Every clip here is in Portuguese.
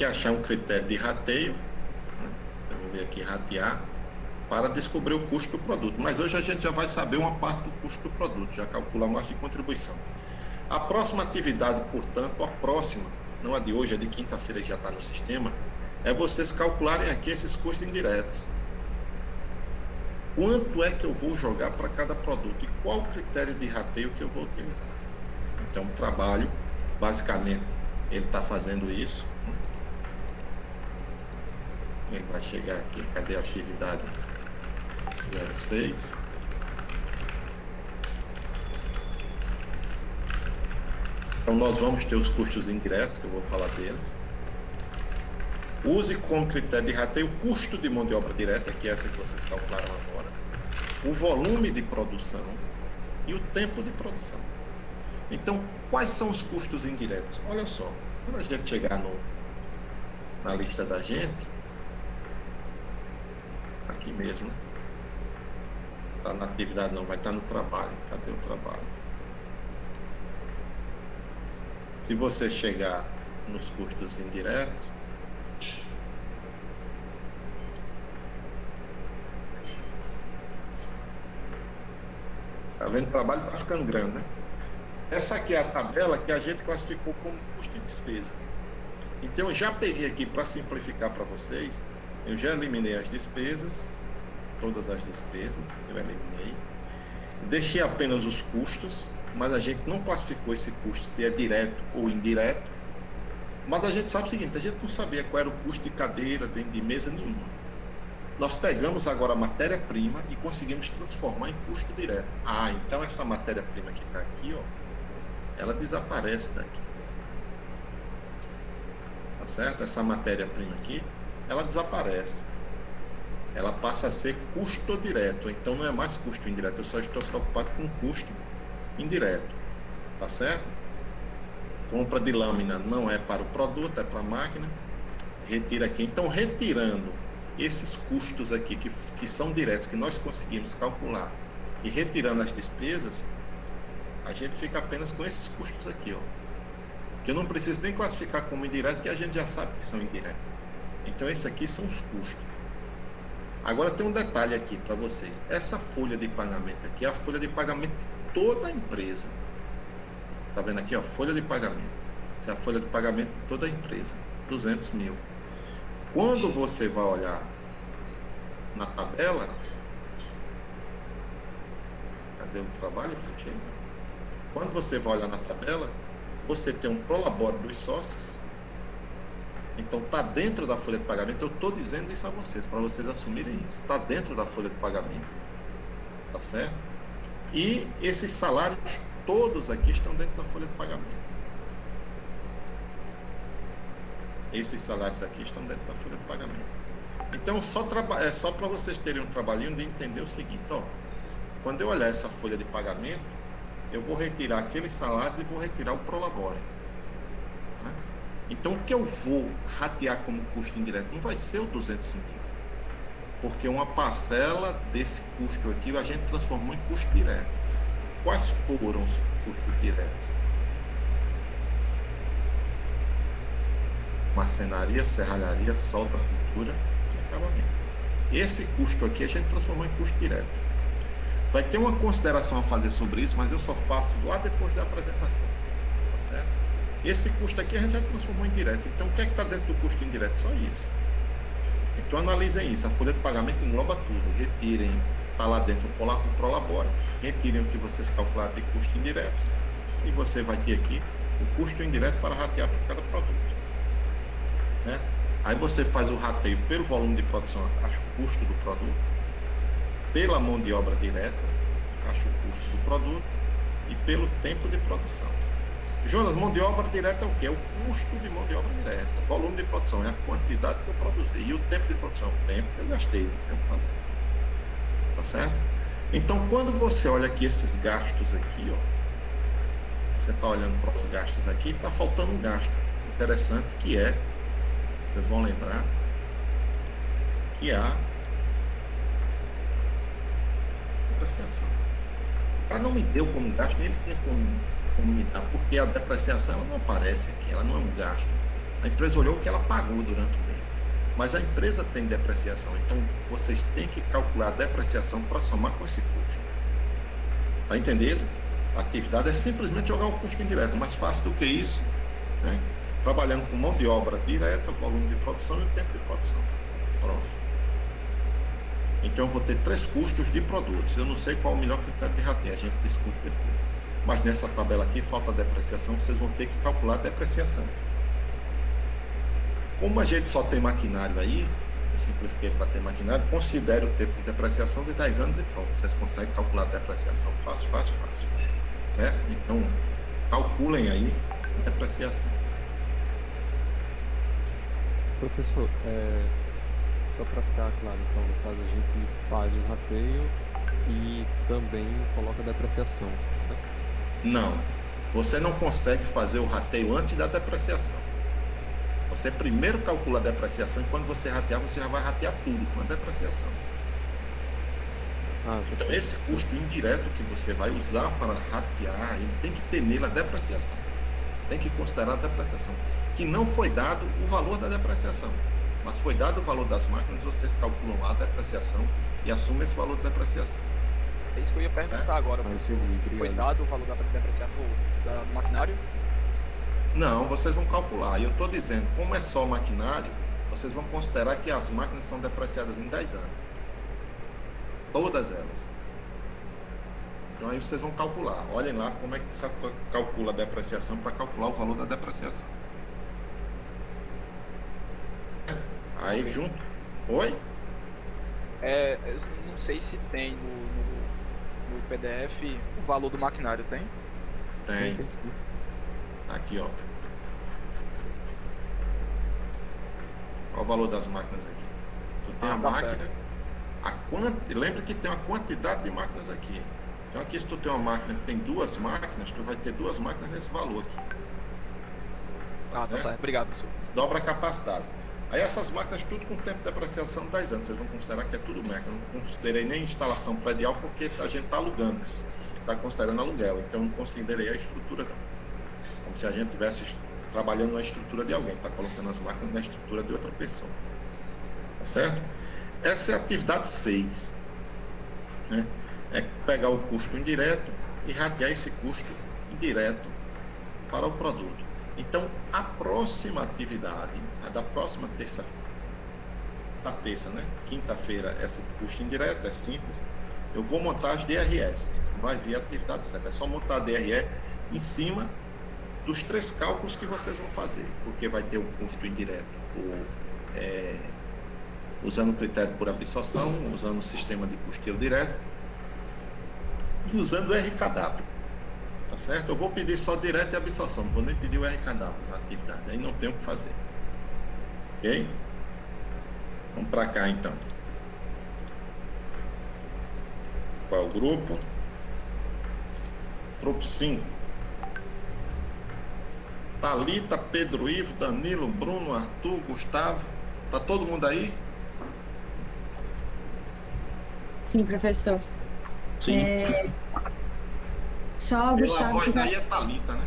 que achar um critério de rateio, né? Vamos ver aqui, ratear, para descobrir o custo do produto. Mas hoje a gente já vai saber uma parte do custo do produto, já calcula a margem de contribuição. A próxima atividade, portanto, a próxima, não a de hoje, a de quinta-feira que já está no sistema, é vocês calcularem aqui esses custos indiretos. Quanto é que eu vou jogar para cada produto e qual o critério de rateio que eu vou utilizar. Então, o trabalho, basicamente, ele está fazendo isso. Ele vai chegar aqui, cadê a atividade 06? Então, nós vamos ter os custos indiretos, que eu vou falar deles. Use como critério de rateio o custo de mão de obra direta, que é essa que vocês calcularam agora, o volume de produção e o tempo de produção. Então, quais são os custos indiretos? Olha só, quando a gente chegar na lista da gente, aqui mesmo, né? Está na atividade, não, vai estar no trabalho. Cadê o trabalho? Se você chegar nos custos indiretos, tá vendo? O trabalho está ficando grande, né? Essa aqui é a tabela que a gente classificou como custo e despesa. Então, eu já peguei aqui para simplificar para vocês, eu já eliminei as despesas, todas as despesas, eu eliminei. Deixei apenas os custos, mas a gente não classificou esse custo se é direto ou indireto. Mas a gente sabe o seguinte, a gente não sabia qual era o custo de cadeira, de mesa nenhuma. Nós pegamos agora a matéria-prima e conseguimos transformar em custo direto. Ah, então essa matéria-prima que está aqui, ó, ela desaparece daqui. Tá certo? Essa matéria-prima aqui, ela desaparece. Ela passa a ser custo direto. Então não é mais custo indireto, eu só estou preocupado com custo indireto. Tá certo? Compra de lâmina não é para o produto, é para a máquina. Retira aqui. Então, retirando esses custos aqui, que são diretos, que nós conseguimos calcular, e retirando as despesas, a gente fica apenas com esses custos aqui, ó. Que eu não preciso nem classificar como indireto, que a gente já sabe que são indiretos. Então, esses aqui são os custos. Agora, tem um detalhe aqui para vocês. Essa folha de pagamento aqui é a folha de pagamento de toda a empresa. Tá vendo aqui, ó, folha de pagamento. Essa é a folha de pagamento de toda a empresa, 200 mil. Quando você vai olhar na tabela, cadê o trabalho? Quando você vai olhar na tabela, você tem um prolabore dos sócios. Então, está dentro da folha de pagamento. Eu estou dizendo isso a vocês, para vocês assumirem isso. Está dentro da folha de pagamento. Tá certo? E esses salários todos aqui estão dentro da folha de pagamento. Esses salários aqui estão dentro da folha de pagamento. Então, é só para vocês terem um trabalhinho de entender o seguinte, ó. Quando eu olhar essa folha de pagamento, eu vou retirar aqueles salários e vou retirar o prolabore. Tá? Então, o que eu vou ratear como custo indireto não vai ser o 200 mil. Porque uma parcela desse custo aqui a gente transformou em custo direto. Quais foram os custos diretos? Marcenaria, serralharia, solda, pintura e acabamento. Esse custo aqui a gente transformou em custo direto. Vai ter uma consideração a fazer sobre isso, mas eu só faço lá depois da apresentação. Tá certo? Esse custo aqui a gente já transformou em direto. Então, o que é que está dentro do custo indireto? Só isso. Então, analisem isso. A folha de pagamento engloba tudo. Retirem, está lá dentro o prolabore, retirem o que vocês calcularam de custo indireto e você vai ter aqui o custo indireto para ratear por cada produto. Certo? Aí você faz o rateio pelo volume de produção, acha o custo do produto, pela mão de obra direta, acha o custo do produto e pelo tempo de produção. Jonas, mão de obra direta é o quê? É o custo de mão de obra direta. Volume de produção é a quantidade que eu produzi. E o tempo de produção é o tempo que eu gastei, não tenho que fazer. Tá certo? Então, quando você olha aqui esses gastos aqui, ó, você está olhando para os gastos aqui, está faltando um gasto interessante que é, vocês vão lembrar, que é a depreciação. Ela não me deu como gasto, nem ele tinha como me dar, porque a depreciação ela não aparece aqui, ela não é um gasto. A empresa olhou o que ela pagou durante o mês. Mas a empresa tem depreciação, então vocês têm que calcular a depreciação para somar com esse custo. Está entendendo? A atividade é simplesmente jogar o custo indireto, mais fácil do que isso, né? Trabalhando com mão de obra direta, volume de produção e o tempo de produção. Pronto. Então eu vou ter 3 custos de produtos. Eu não sei qual o melhor critério de rateio, a gente discute depois. Mas nessa tabela aqui, falta depreciação, vocês vão ter que calcular a depreciação. Como a gente só tem maquinário aí, eu simplifiquei para ter maquinário, considere o tempo de depreciação de 10 anos e pronto. Vocês conseguem calcular a depreciação fácil. Certo? Então, calculem aí a depreciação. Professor, só para ficar claro, então, no caso a gente faz o rateio e também coloca a depreciação, né? Não, você não consegue fazer o rateio antes da depreciação. Você primeiro calcula a depreciação e quando você ratear, você já vai ratear tudo com a depreciação. Então, esse custo indireto que você vai usar para ratear, ele tem que ter nele a depreciação. Tem que considerar a depreciação. Que não foi dado o valor da depreciação, mas foi dado o valor das máquinas, vocês calculam lá a depreciação e assumem esse valor de depreciação. É isso que eu ia perguntar certo? agora. Foi dado o valor da depreciação do maquinário? Não, vocês vão calcular. E eu estou dizendo, como é só maquinário, vocês vão considerar que as máquinas são depreciadas em 10 anos. Todas elas. Então aí vocês vão calcular. Olhem lá como é que se calcula a depreciação para calcular o valor da depreciação. Aí junto. Oi? Eu não sei se tem no PDF o valor do maquinário, tem? Tem. Aqui, ó. Olha o valor das máquinas aqui. Tu tem a máquina. Lembra que tem uma quantidade de máquinas aqui. Então aqui, se tu tem uma máquina que tem 2 máquinas, tu vai ter 2 máquinas nesse valor aqui. Tá certo. Obrigado, professor. Dobra a capacidade. Aí essas máquinas, tudo com tempo de depreciação de 10 anos. Vocês vão considerar que é tudo máquina. Eu não considerei nem instalação predial porque a gente está alugando. Está considerando aluguel. Então eu não considerei a estrutura não. Como se a gente estivesse trabalhando na estrutura de alguém. Está colocando as máquinas na estrutura de outra pessoa. Tá certo? Essa é a atividade 6. Né? É pegar o custo indireto e ratear esse custo indireto para o produto. Então, a próxima atividade, a da próxima terça, né? Quinta-feira, esse custo indireto é simples. Eu vou montar as DRS. Vai vir a atividade certa. É só montar a DRE em cima dos 3 cálculos que vocês vão fazer. Porque vai ter o custo indireto usando o critério por absorção, usando o sistema de custeio direto e usando o RKW. Tá certo? Eu vou pedir só direto e absorção, não vou nem pedir o RKW na atividade, aí não tenho o que fazer. Ok? Vamos para cá então. Qual é o grupo? Grupo 5. Thalita, Pedro Ivo, Danilo, Bruno, Arthur, Gustavo. Tá todo mundo aí? Sim, professor. Sim. Só o Gustavo. Voz aí é Thalita, né?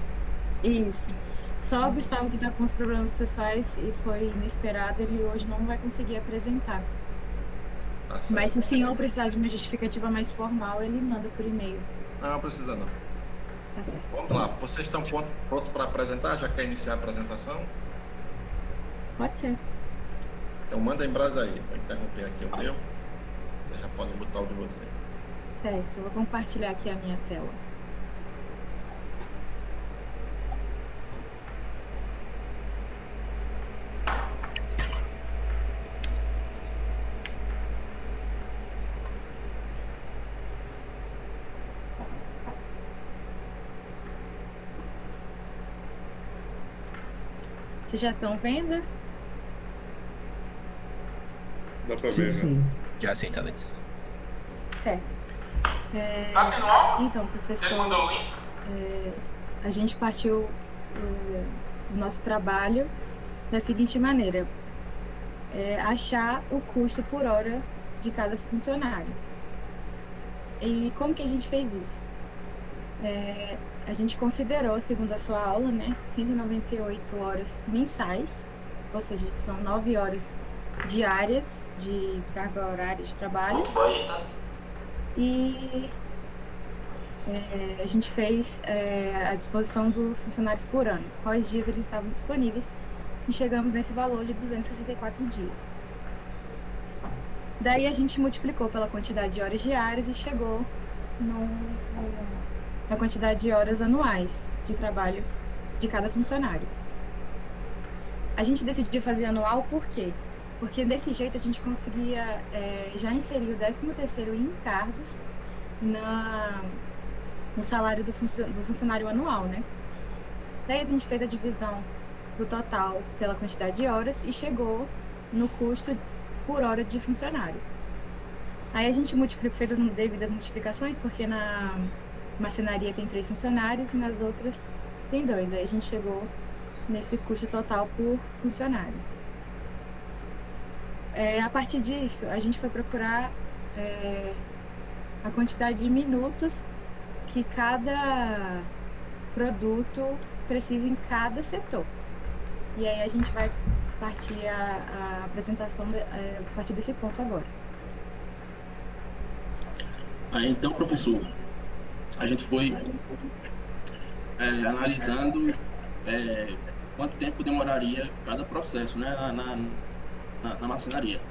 Isso. Só o Gustavo que está com os problemas pessoais e foi inesperado, ele hoje não vai conseguir apresentar. Tá certo. Mas se o senhor precisar de uma justificativa mais formal, ele manda por e-mail. Não precisa não. Tá certo. Vamos lá. Vocês estão prontos para apresentar? Já quer iniciar a apresentação? Pode ser. Então manda em brasa aí. Vou interromper aqui o meu. Vocês já podem botar o de vocês. Certo. Eu vou compartilhar aqui a minha tela. Vocês já estão vendo? Dá pra ver, né? Já sim, Thalita. Certo. Então, professor, a gente partiu o nosso trabalho da seguinte maneira: achar o custo por hora de cada funcionário. E como que a gente fez isso? a gente considerou, segundo a sua aula, né, 198 horas mensais, ou seja, são 9 horas diárias de carga horária de trabalho. E a gente fez a disposição dos funcionários por ano, quais dias eles estavam disponíveis, e chegamos nesse valor de 264 dias. Daí a gente multiplicou pela quantidade de horas diárias e chegou na quantidade de horas anuais de trabalho de cada funcionário. A gente decidiu fazer anual por quê? Porque desse jeito a gente conseguia já inserir o 13º em encargos no salário do funcionário anual, né? Daí a gente fez a divisão do total pela quantidade de horas e chegou no custo por hora de funcionário. Aí a gente fez as devidas multiplicações, porque na marcenaria tem 3 funcionários e nas outras tem 2. Aí a gente chegou nesse custo total por funcionário. A partir disso, a gente foi procurar a quantidade de minutos que cada produto precisa em cada setor. E aí a gente vai partir a apresentação a partir desse ponto agora. Então, professor, a gente foi analisando quanto tempo demoraria cada processo, né, na marcenaria.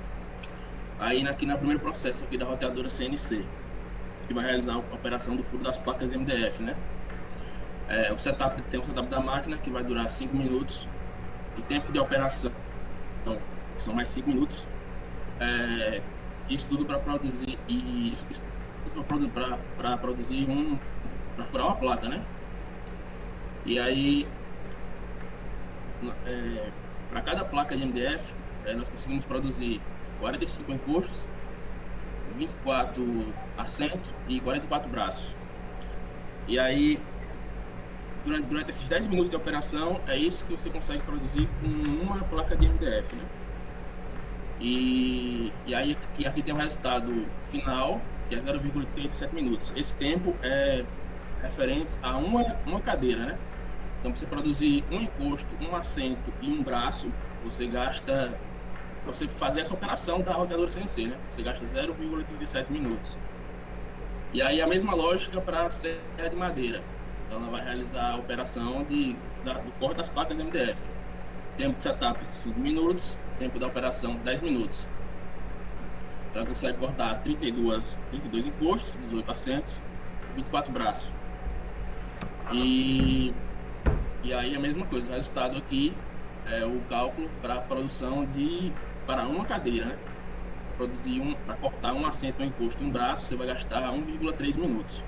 Aí aqui no primeiro processo aqui da roteadora CNC, que vai realizar a operação do furo das placas MDF, né? Tem o setup da máquina, que vai durar 5 minutos. O tempo de operação são mais 5 minutos. Isso tudo para produzir para furar uma placa, né? E aí para cada placa de MDF nós conseguimos produzir 45 encostos, 24 assentos e 44 braços. E aí durante esses 10 minutos de operação, é isso que você consegue produzir com uma placa de MDF, né? E aí aqui tem o resultado final, que é 0,37 minutos. Esse tempo é referente a uma cadeira, né? Então, para você produzir um encosto, um assento e um braço, você fazer essa operação da roteadora CNC, né? Você gasta 0,37 minutos. E aí a mesma lógica para a serra de madeira. Então ela vai realizar a operação do corte das placas MDF. Tempo de setup 5 minutos, tempo da operação 10 minutos. Ela consegue cortar 32 encostos, 18 assentos, 24 braços. E aí a mesma coisa, o resultado aqui é o cálculo para a produção para uma cadeira, né? Para cortar um assento, um encosto e um braço, você vai gastar 1,3 minutos.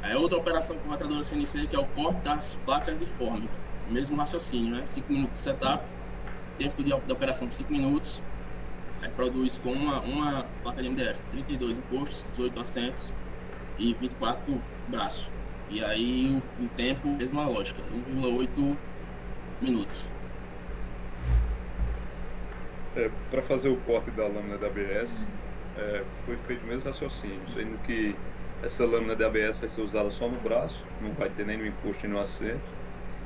Aí outra operação com a roteadora CNC, que é o corte das placas de fórmica. Mesmo raciocínio, né? 5 minutos de setup, tempo de operação 5 minutos. Aí produz com uma placa de MDF, 32 encostos, 18 assentos e 24 braços. E aí o tempo, mesma lógica, 1,8 minutos. Para fazer o corte da lâmina da ABS, foi feito o mesmo raciocínio, sendo que essa lâmina de ABS vai ser usada só no braço, não vai ter nem no encosto nem no assento.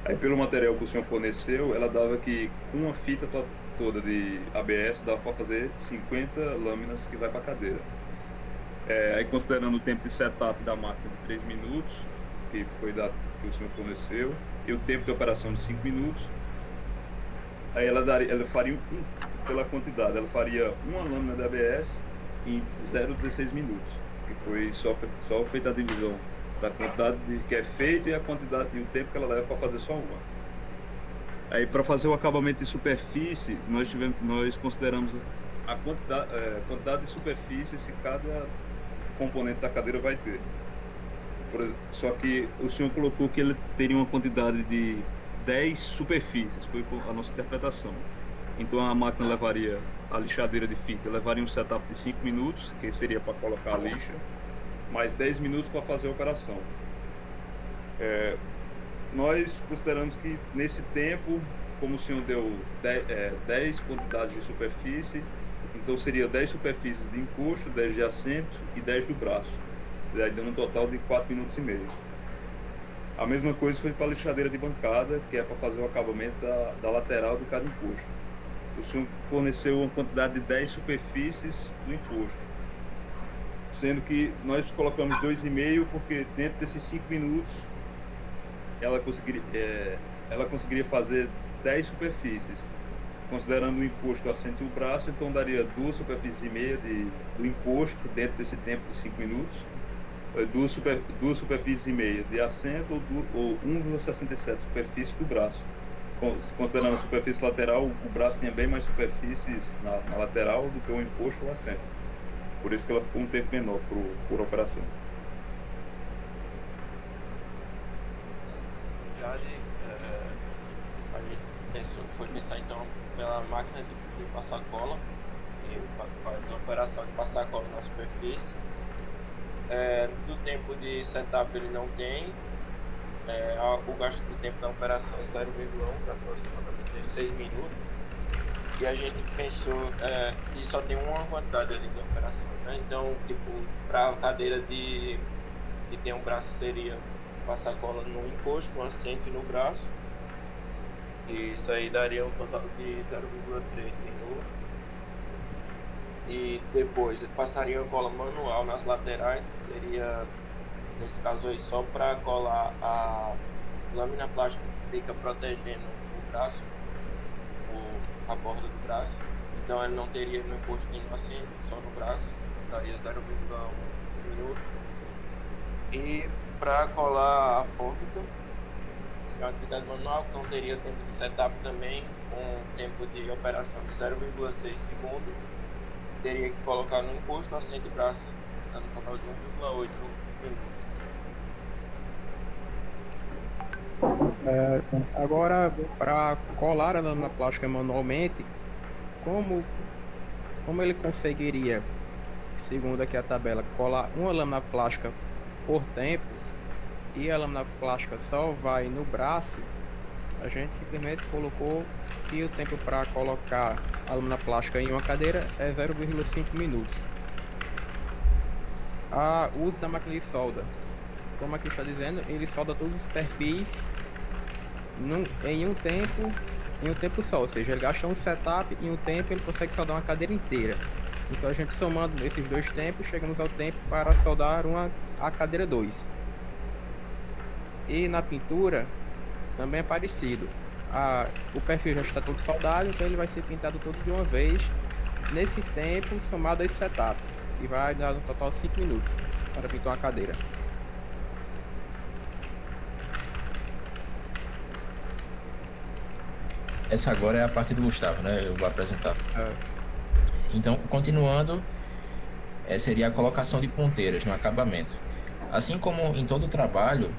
Aí pelo material que o senhor forneceu, ela dava que com uma fita toda de ABS dava para fazer 50 lâminas que vai para a cadeira. Aí considerando o tempo de setup da máquina de 3 minutos, que foi que o senhor forneceu, e o tempo de operação de 5 minutos, aí ela faria pela quantidade, ela faria uma lâmina de ABS em 0,16 minutos, que foi só feita a divisão da quantidade que é feita e a quantidade e o tempo que ela leva para fazer só uma. Aí para fazer o acabamento de superfície, nós consideramos a quantidade de superfície que cada componente da cadeira vai ter. Só que o senhor colocou que ele teria uma quantidade de 10 superfícies, foi a nossa interpretação. Então a máquina levaria a lixadeira de fita, levaria um setup de 5 minutos, que seria para colocar a lixa, mais 10 minutos para fazer a operação. Nós consideramos que nesse tempo, como o senhor deu 10 quantidades de superfície, então seria 10 superfícies de encosto, 10 de assento e 10 do braço, dando um total de 4 minutos e meio. A mesma coisa foi para a lixadeira de bancada, que é para fazer o acabamento da lateral de cada encosto. O senhor forneceu uma quantidade de 10 superfícies do encosto, sendo que nós colocamos 2,5 porque dentro desses 5 minutos ela conseguiria fazer 10 superfícies. Considerando o encosto, assento e o braço, então daria 2 superfícies e meia do encosto dentro desse tempo de 5 minutos, 2 superfícies e meia de assento ou 1,67 superfície do braço. Considerando a superfície lateral, o braço tinha bem mais superfícies na lateral do que o encosto ou o assento. Por isso que ela ficou um tempo menor por operação. A gente foi pensar então pela máquina de passar cola, que faz a operação de passar cola na superfície. Do tempo de setup ele não tem, o gasto de tempo da operação é 0,1, aproximadamente 6 minutos. E a gente pensou, e só tem uma quantidade ali de operação, né? Então, tipo, para a cadeira que tem um braço seria passar cola no encosto, no assento e no braço. Que isso aí daria um total de 0,3 minutos. E depois passaria a cola manual nas laterais, que seria, nesse caso aí, só para colar a lâmina plástica que fica protegendo o braço, a borda do braço. Então ele não teria no encosto nem no assento, só no braço, daria 0,1 minutos. E para colar a fórmica, seria uma atividade manual que não teria tempo de setup também, com tempo de operação de 0,6 segundos. Teria que colocar no encosto, assento e braço, dando um total de 1,8 minutos. Agora, para colar a lâmina plástica manualmente, como ele conseguiria, segundo aqui a tabela, colar uma lâmina plástica por tempo e a lâmina plástica só vai no braço, a gente simplesmente colocou que o tempo para colocar a lâmina plástica em uma cadeira é 0,5 minutos. O uso da máquina de solda, como aqui está dizendo, ele solda todos os perfis em um tempo só, ou seja, ele gasta um setup e em um tempo ele consegue soldar uma cadeira inteira. Então a gente somando esses dois tempos, chegamos ao tempo para soldar a cadeira 2. E na pintura também é parecido. O perfil já está todo soldado, então ele vai ser pintado todo de uma vez nesse tempo somado a esse setup. E vai dar no total 5 minutos para pintar uma cadeira. Essa agora é a parte do Gustavo, né? Eu vou apresentar. Então, continuando, seria a colocação de ponteiras no acabamento. Assim como em todo o trabalho,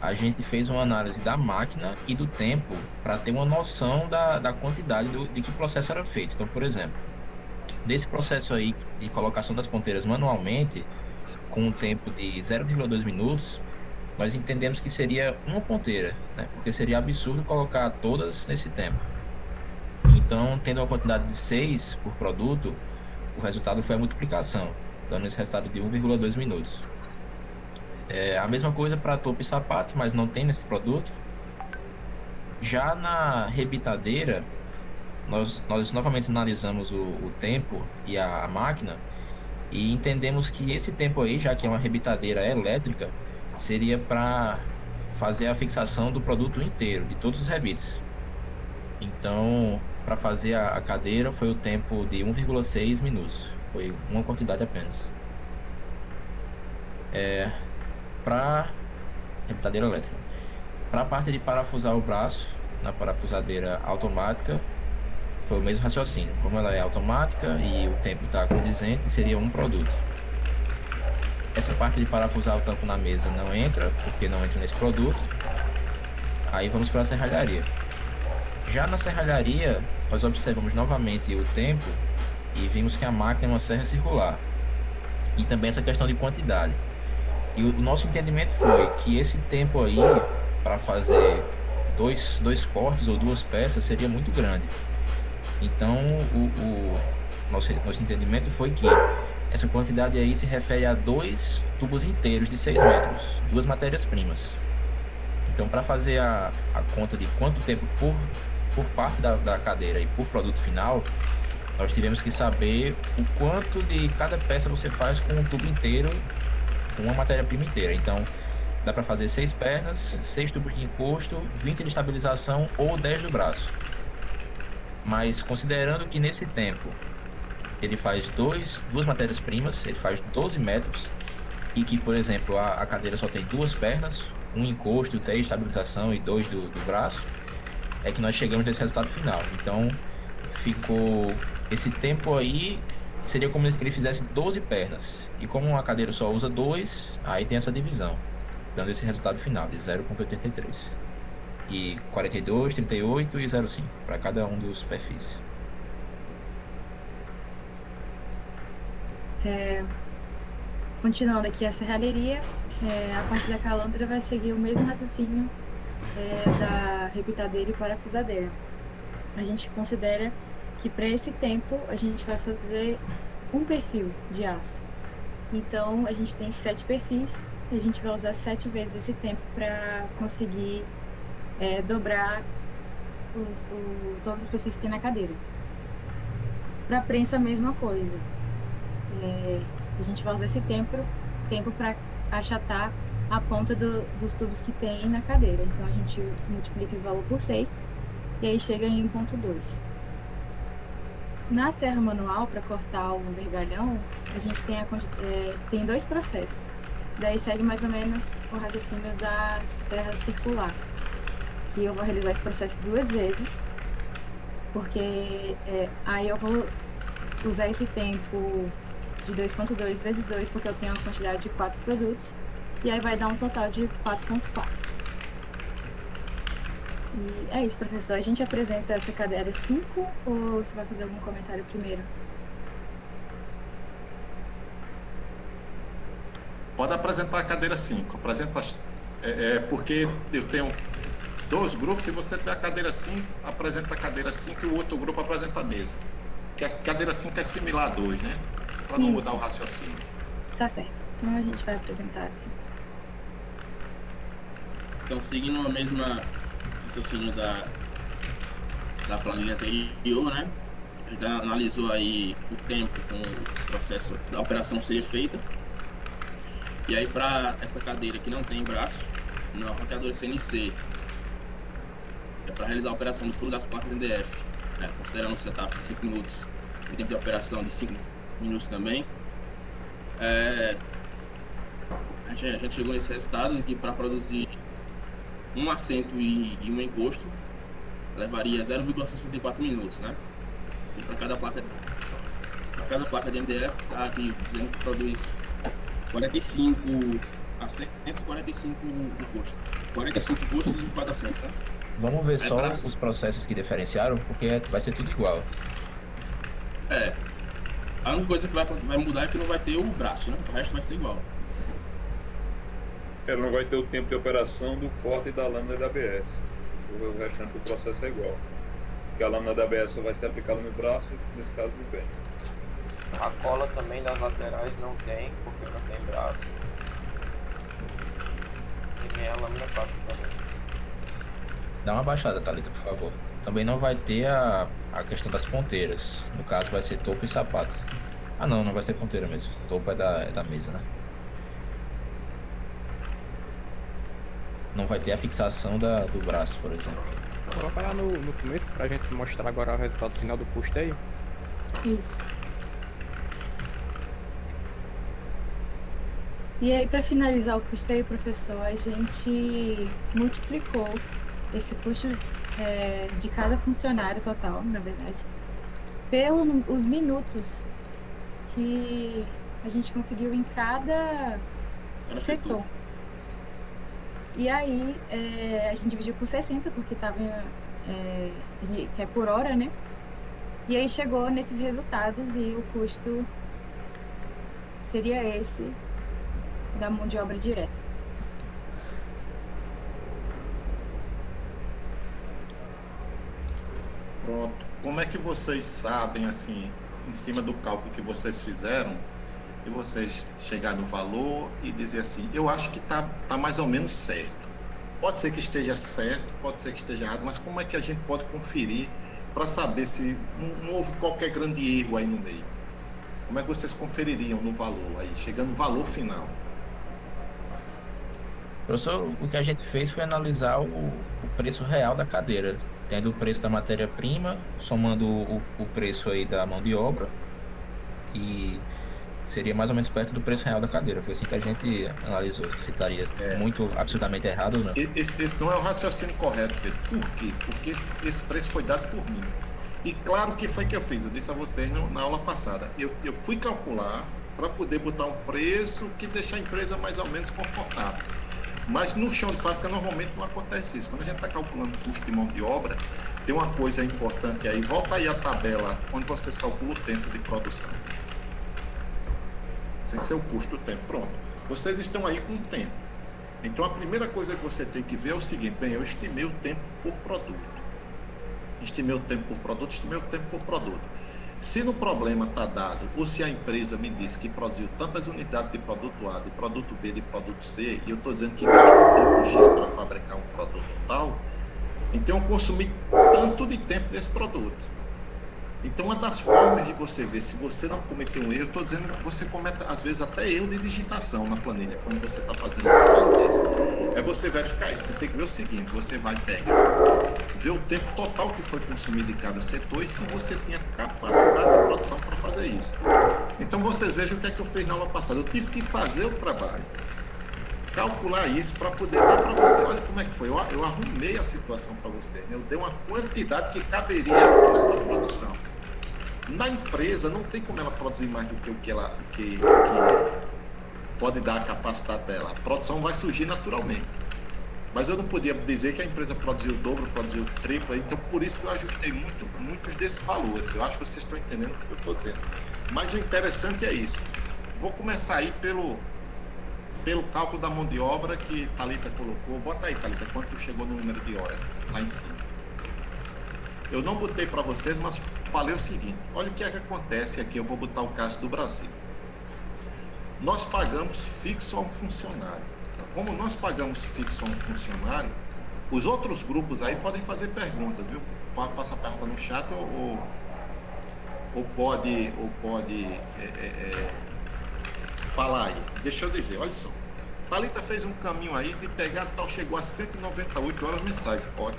a gente fez uma análise da máquina e do tempo para ter uma noção da quantidade de que processo era feito. Então, por exemplo, desse processo aí de colocação das ponteiras manualmente, com um tempo de 0,2 minutos, nós entendemos que seria uma ponteira, né? Porque seria absurdo colocar todas nesse tempo. Então, tendo uma quantidade de 6 por produto, o resultado foi a multiplicação, dando esse resultado de 1,2 minutos. A mesma coisa para topo e sapato, mas não tem nesse produto. Já na rebitadeira, nós novamente analisamos o tempo e a máquina e entendemos que esse tempo aí, já que é uma rebitadeira elétrica, seria para fazer a fixação do produto inteiro, de todos os rebites. Então, para fazer a cadeira foi o tempo de 1,6 minutos, foi uma quantidade apenas. Para rebitadeira elétrica. Para a parte de parafusar o braço, na parafusadeira automática, foi o mesmo raciocínio. Como ela é automática e o tempo está condizente, seria um produto. Essa parte de parafusar o tampo na mesa não entra, porque não entra nesse produto. Aí vamos para a serralharia. Já na serralharia, nós observamos novamente o tempo e vimos que a máquina é uma serra circular. E também essa questão de quantidade. E o nosso entendimento foi que esse tempo aí, para fazer dois cortes ou 2 peças, seria muito grande. Então, o nosso entendimento foi que essa quantidade aí se refere a 2 tubos inteiros de 6 metros, 2 matérias-primas. Então, para fazer a conta de quanto tempo por parte da cadeira e por produto final, nós tivemos que saber o quanto de cada peça você faz com um tubo inteiro, com uma matéria-prima inteira. Então, dá para fazer 6 pernas, 6 tubos de encosto, 20 de estabilização ou 10 do braço. Mas considerando que nesse tempo ele faz duas matérias-primas, ele faz 12 metros, e que, por exemplo, a cadeira só tem 2 pernas, um encosto, 3 de estabilização e 2 do braço, é que nós chegamos nesse resultado final. Então, ficou esse tempo aí, seria como se ele fizesse 12 pernas. E como a cadeira só usa 2, aí tem essa divisão, dando esse resultado final de 0,83. E 42, 38 e 0,5 para cada um dos perfis. Continuando aqui a serralheria, a parte da calandra vai seguir o mesmo raciocínio da repitadeira e parafusadeira. A gente considera que para esse tempo a gente vai fazer um perfil de aço. Então a gente tem 7 perfis e a gente vai usar 7 vezes esse tempo para conseguir dobrar todos os perfis que tem na cadeira. Para a prensa a mesma coisa. A gente vai usar esse tempo para achatar a ponta dos tubos que tem na cadeira. Então a gente multiplica esse valor por 6 e aí chega em 1,2. Na serra manual, para cortar o vergalhão, a gente tem 2 processos. Daí segue mais ou menos o raciocínio da serra circular, que eu vou realizar esse processo 2 vezes, porque aí eu vou usar esse tempo de 2,2 vezes 2, porque eu tenho uma quantidade de 4 produtos, e aí vai dar um total de 4,4. E é isso, professor. A gente apresenta essa cadeira 5 ou você vai fazer algum comentário primeiro? Pode apresentar a cadeira 5. Porque eu tenho 2 grupos, se você tiver a cadeira 5, apresenta a cadeira 5 e o outro grupo apresenta a mesa. Que a cadeira 5 é similar a 2, né? Para não mudar o raciocínio. Tá certo. Então a gente vai apresentar assim. Então, seguindo o mesmo raciocínio da planilha anterior, né? A gente analisou aí o tempo com o processo da operação ser feita. E aí, para essa cadeira que não tem braço, na roteadora CNC, é para realizar a operação do furo das placas MDF, né? Considerando o setup de 5 minutos e tempo de operação de 5 minutos também. A gente chegou nesse resultado que para produzir um assento e um encosto levaria 0,64 minutos, né? E para cada placa de MDF está aqui dizendo que produz 45 assentos, 45 encostos. 45 encostos e 4 assentos, né? Vamos ver só os processos que diferenciaram, porque vai ser tudo igual. A única coisa que vai mudar é que não vai ter o braço, né? O resto vai ser igual. Ele não vai ter o tempo de operação do corte da lâmina da ABS. O restante do processo é igual. Porque a lâmina da ABS só vai ser aplicada no braço, nesse caso no pé. A cola também das laterais não tem, porque não tem braço. E nem a lâmina plástica também. Dá uma baixada, Thalita, por favor. Também não vai ter a questão das ponteiras. No caso, vai ser topo e sapato. Ah, não vai ser ponteira mesmo. Topo é da mesa, né? Não vai ter a fixação do braço, por exemplo. Coloca lá no começo pra gente mostrar agora o resultado final do custeio. Isso. E aí, para finalizar o custeio, professor, a gente multiplicou esse custo de cada funcionário total, na verdade, pelos minutos que a gente conseguiu em cada setor. E aí, a gente dividiu por 60, porque estava que é por hora, né? E aí chegou nesses resultados e o custo seria esse da mão de obra direta. Pronto. Como é que vocês sabem, assim, em cima do cálculo que vocês fizeram, e vocês chegar no valor e dizer assim, eu acho que tá mais ou menos certo. Pode ser que esteja certo, pode ser que esteja errado, mas como é que a gente pode conferir para saber se não houve qualquer grande erro aí no meio? Como é que vocês confeririam no valor aí, chegando no valor final? Professor, o que a gente fez foi analisar o preço real da cadeira, tendo o preço da matéria-prima, somando o preço aí da mão de obra, e seria mais ou menos perto do preço real da cadeira. Foi assim que a gente analisou, se estaria muito absurdamente errado ou não. Esse não é o raciocínio correto, Pedro. Por quê? Porque esse preço foi dado por mim. E claro que foi que eu fiz, eu disse a vocês na aula passada. Eu fui calcular para poder botar um preço que deixar a empresa mais ou menos confortável. Mas no chão de fábrica normalmente não acontece isso. Quando a gente está calculando custo de mão de obra, tem uma coisa importante aí. Volta aí a tabela onde vocês calculam o tempo de produção. Sem ser o custo do tempo. Pronto. Vocês estão aí com o tempo. Então a primeira coisa que você tem que ver é o seguinte: bem, eu estimei o tempo por produto. Estimei o tempo por produto, estimei o tempo por produto. Se no problema está dado, ou se a empresa me disse que produziu tantas unidades de produto A, de produto B, de produto C, e eu estou dizendo que gasta um tempo X para fabricar um produto tal, então eu consumi tanto de tempo desse produto. Então, uma das formas de você ver se você não cometeu um erro, eu estou dizendo que você comete, às vezes, até erro de digitação na planilha, quando você está fazendo um trabalho desse. É você verificar isso. Você tem que ver o seguinte: você vai pegar, ver o tempo total que foi consumido em cada setor e se você tinha capacidade de produção para fazer isso. Então, vocês vejam o que é que eu fiz na aula passada. Eu tive que fazer o trabalho, calcular isso para poder dar para você. Olha como é que foi. Eu arrumei a situação para você, né? Eu dei uma quantidade que caberia nessa produção. Na empresa, não tem como ela produzir mais do que o que pode dar a capacidade dela. A produção vai surgir naturalmente. Mas eu não podia dizer que a empresa produziu o dobro, produziu o triplo, então por isso que eu ajustei muitos desses valores. Eu acho que vocês estão entendendo o que eu estou dizendo. Mas o interessante é isso. Vou começar aí pelo cálculo da mão de obra que Thalita colocou. Bota aí, Thalita, quanto chegou no número de horas lá em cima. Eu não botei para vocês, mas falei o seguinte: olha o que é que acontece aqui. Eu vou botar o caso do Brasil. Nós pagamos fixo a um funcionário. Como nós pagamos fixo a um funcionário, os outros grupos aí podem fazer perguntas, viu? Faça a pergunta no chat ou pode falar aí. Deixa eu dizer, olha só. Thalita fez um caminho aí de pegar tal, chegou a 198 horas mensais, pode.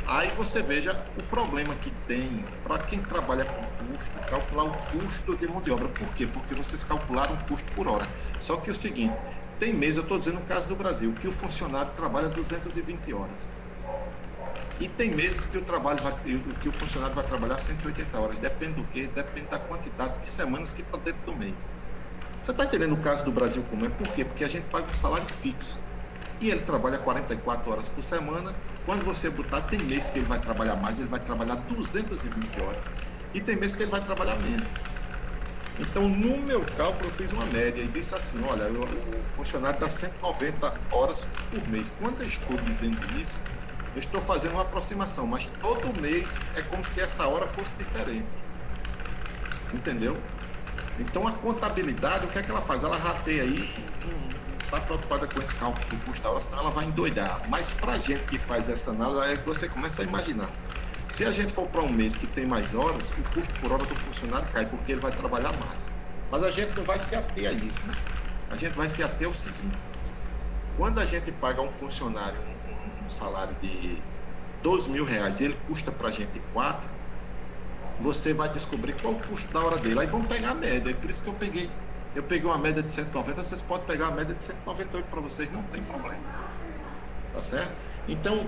Aí você veja o problema que tem para quem trabalha com custo, calcular o custo de mão de obra. Por quê? Porque vocês calcularam o custo por hora. Só que é o seguinte, tem mês, eu estou dizendo no caso do Brasil, que o funcionário trabalha 220 horas. E tem meses que o funcionário vai trabalhar 180 horas. Depende do quê? Depende da quantidade de semanas que está dentro do mês. Você está entendendo o caso do Brasil como é? Por quê? Porque a gente paga um salário fixo. E ele trabalha 44 horas por semana. Quando você botar, tem mês que ele vai trabalhar mais, ele vai trabalhar 220 horas. E tem mês que ele vai trabalhar menos. Então, no meu cálculo, eu fiz uma média e disse assim: olha, o funcionário dá 190 horas por mês. Quando eu estou dizendo isso, eu estou fazendo uma aproximação, mas todo mês é como se essa hora fosse diferente. Entendeu? Então, a contabilidade, o que é que ela faz? Ela rateia aí, está preocupada com esse cálculo do custo da hora, senão ela vai endoidar. Mas para a gente que faz essa análise, é que você começa a imaginar. Se a gente for para um mês que tem mais horas, o custo por hora do funcionário cai, porque ele vai trabalhar mais. Mas a gente não vai se ater a isso, né? A gente vai se ater ao seguinte: quando a gente paga um funcionário um salário de R$12.000 e ele custa para a gente 4, você vai descobrir qual o custo da hora dele. Aí vamos pegar a média. É por isso que eu peguei uma média de 190, vocês podem pegar a média de 198 para vocês, não tem problema. Tá certo? Então,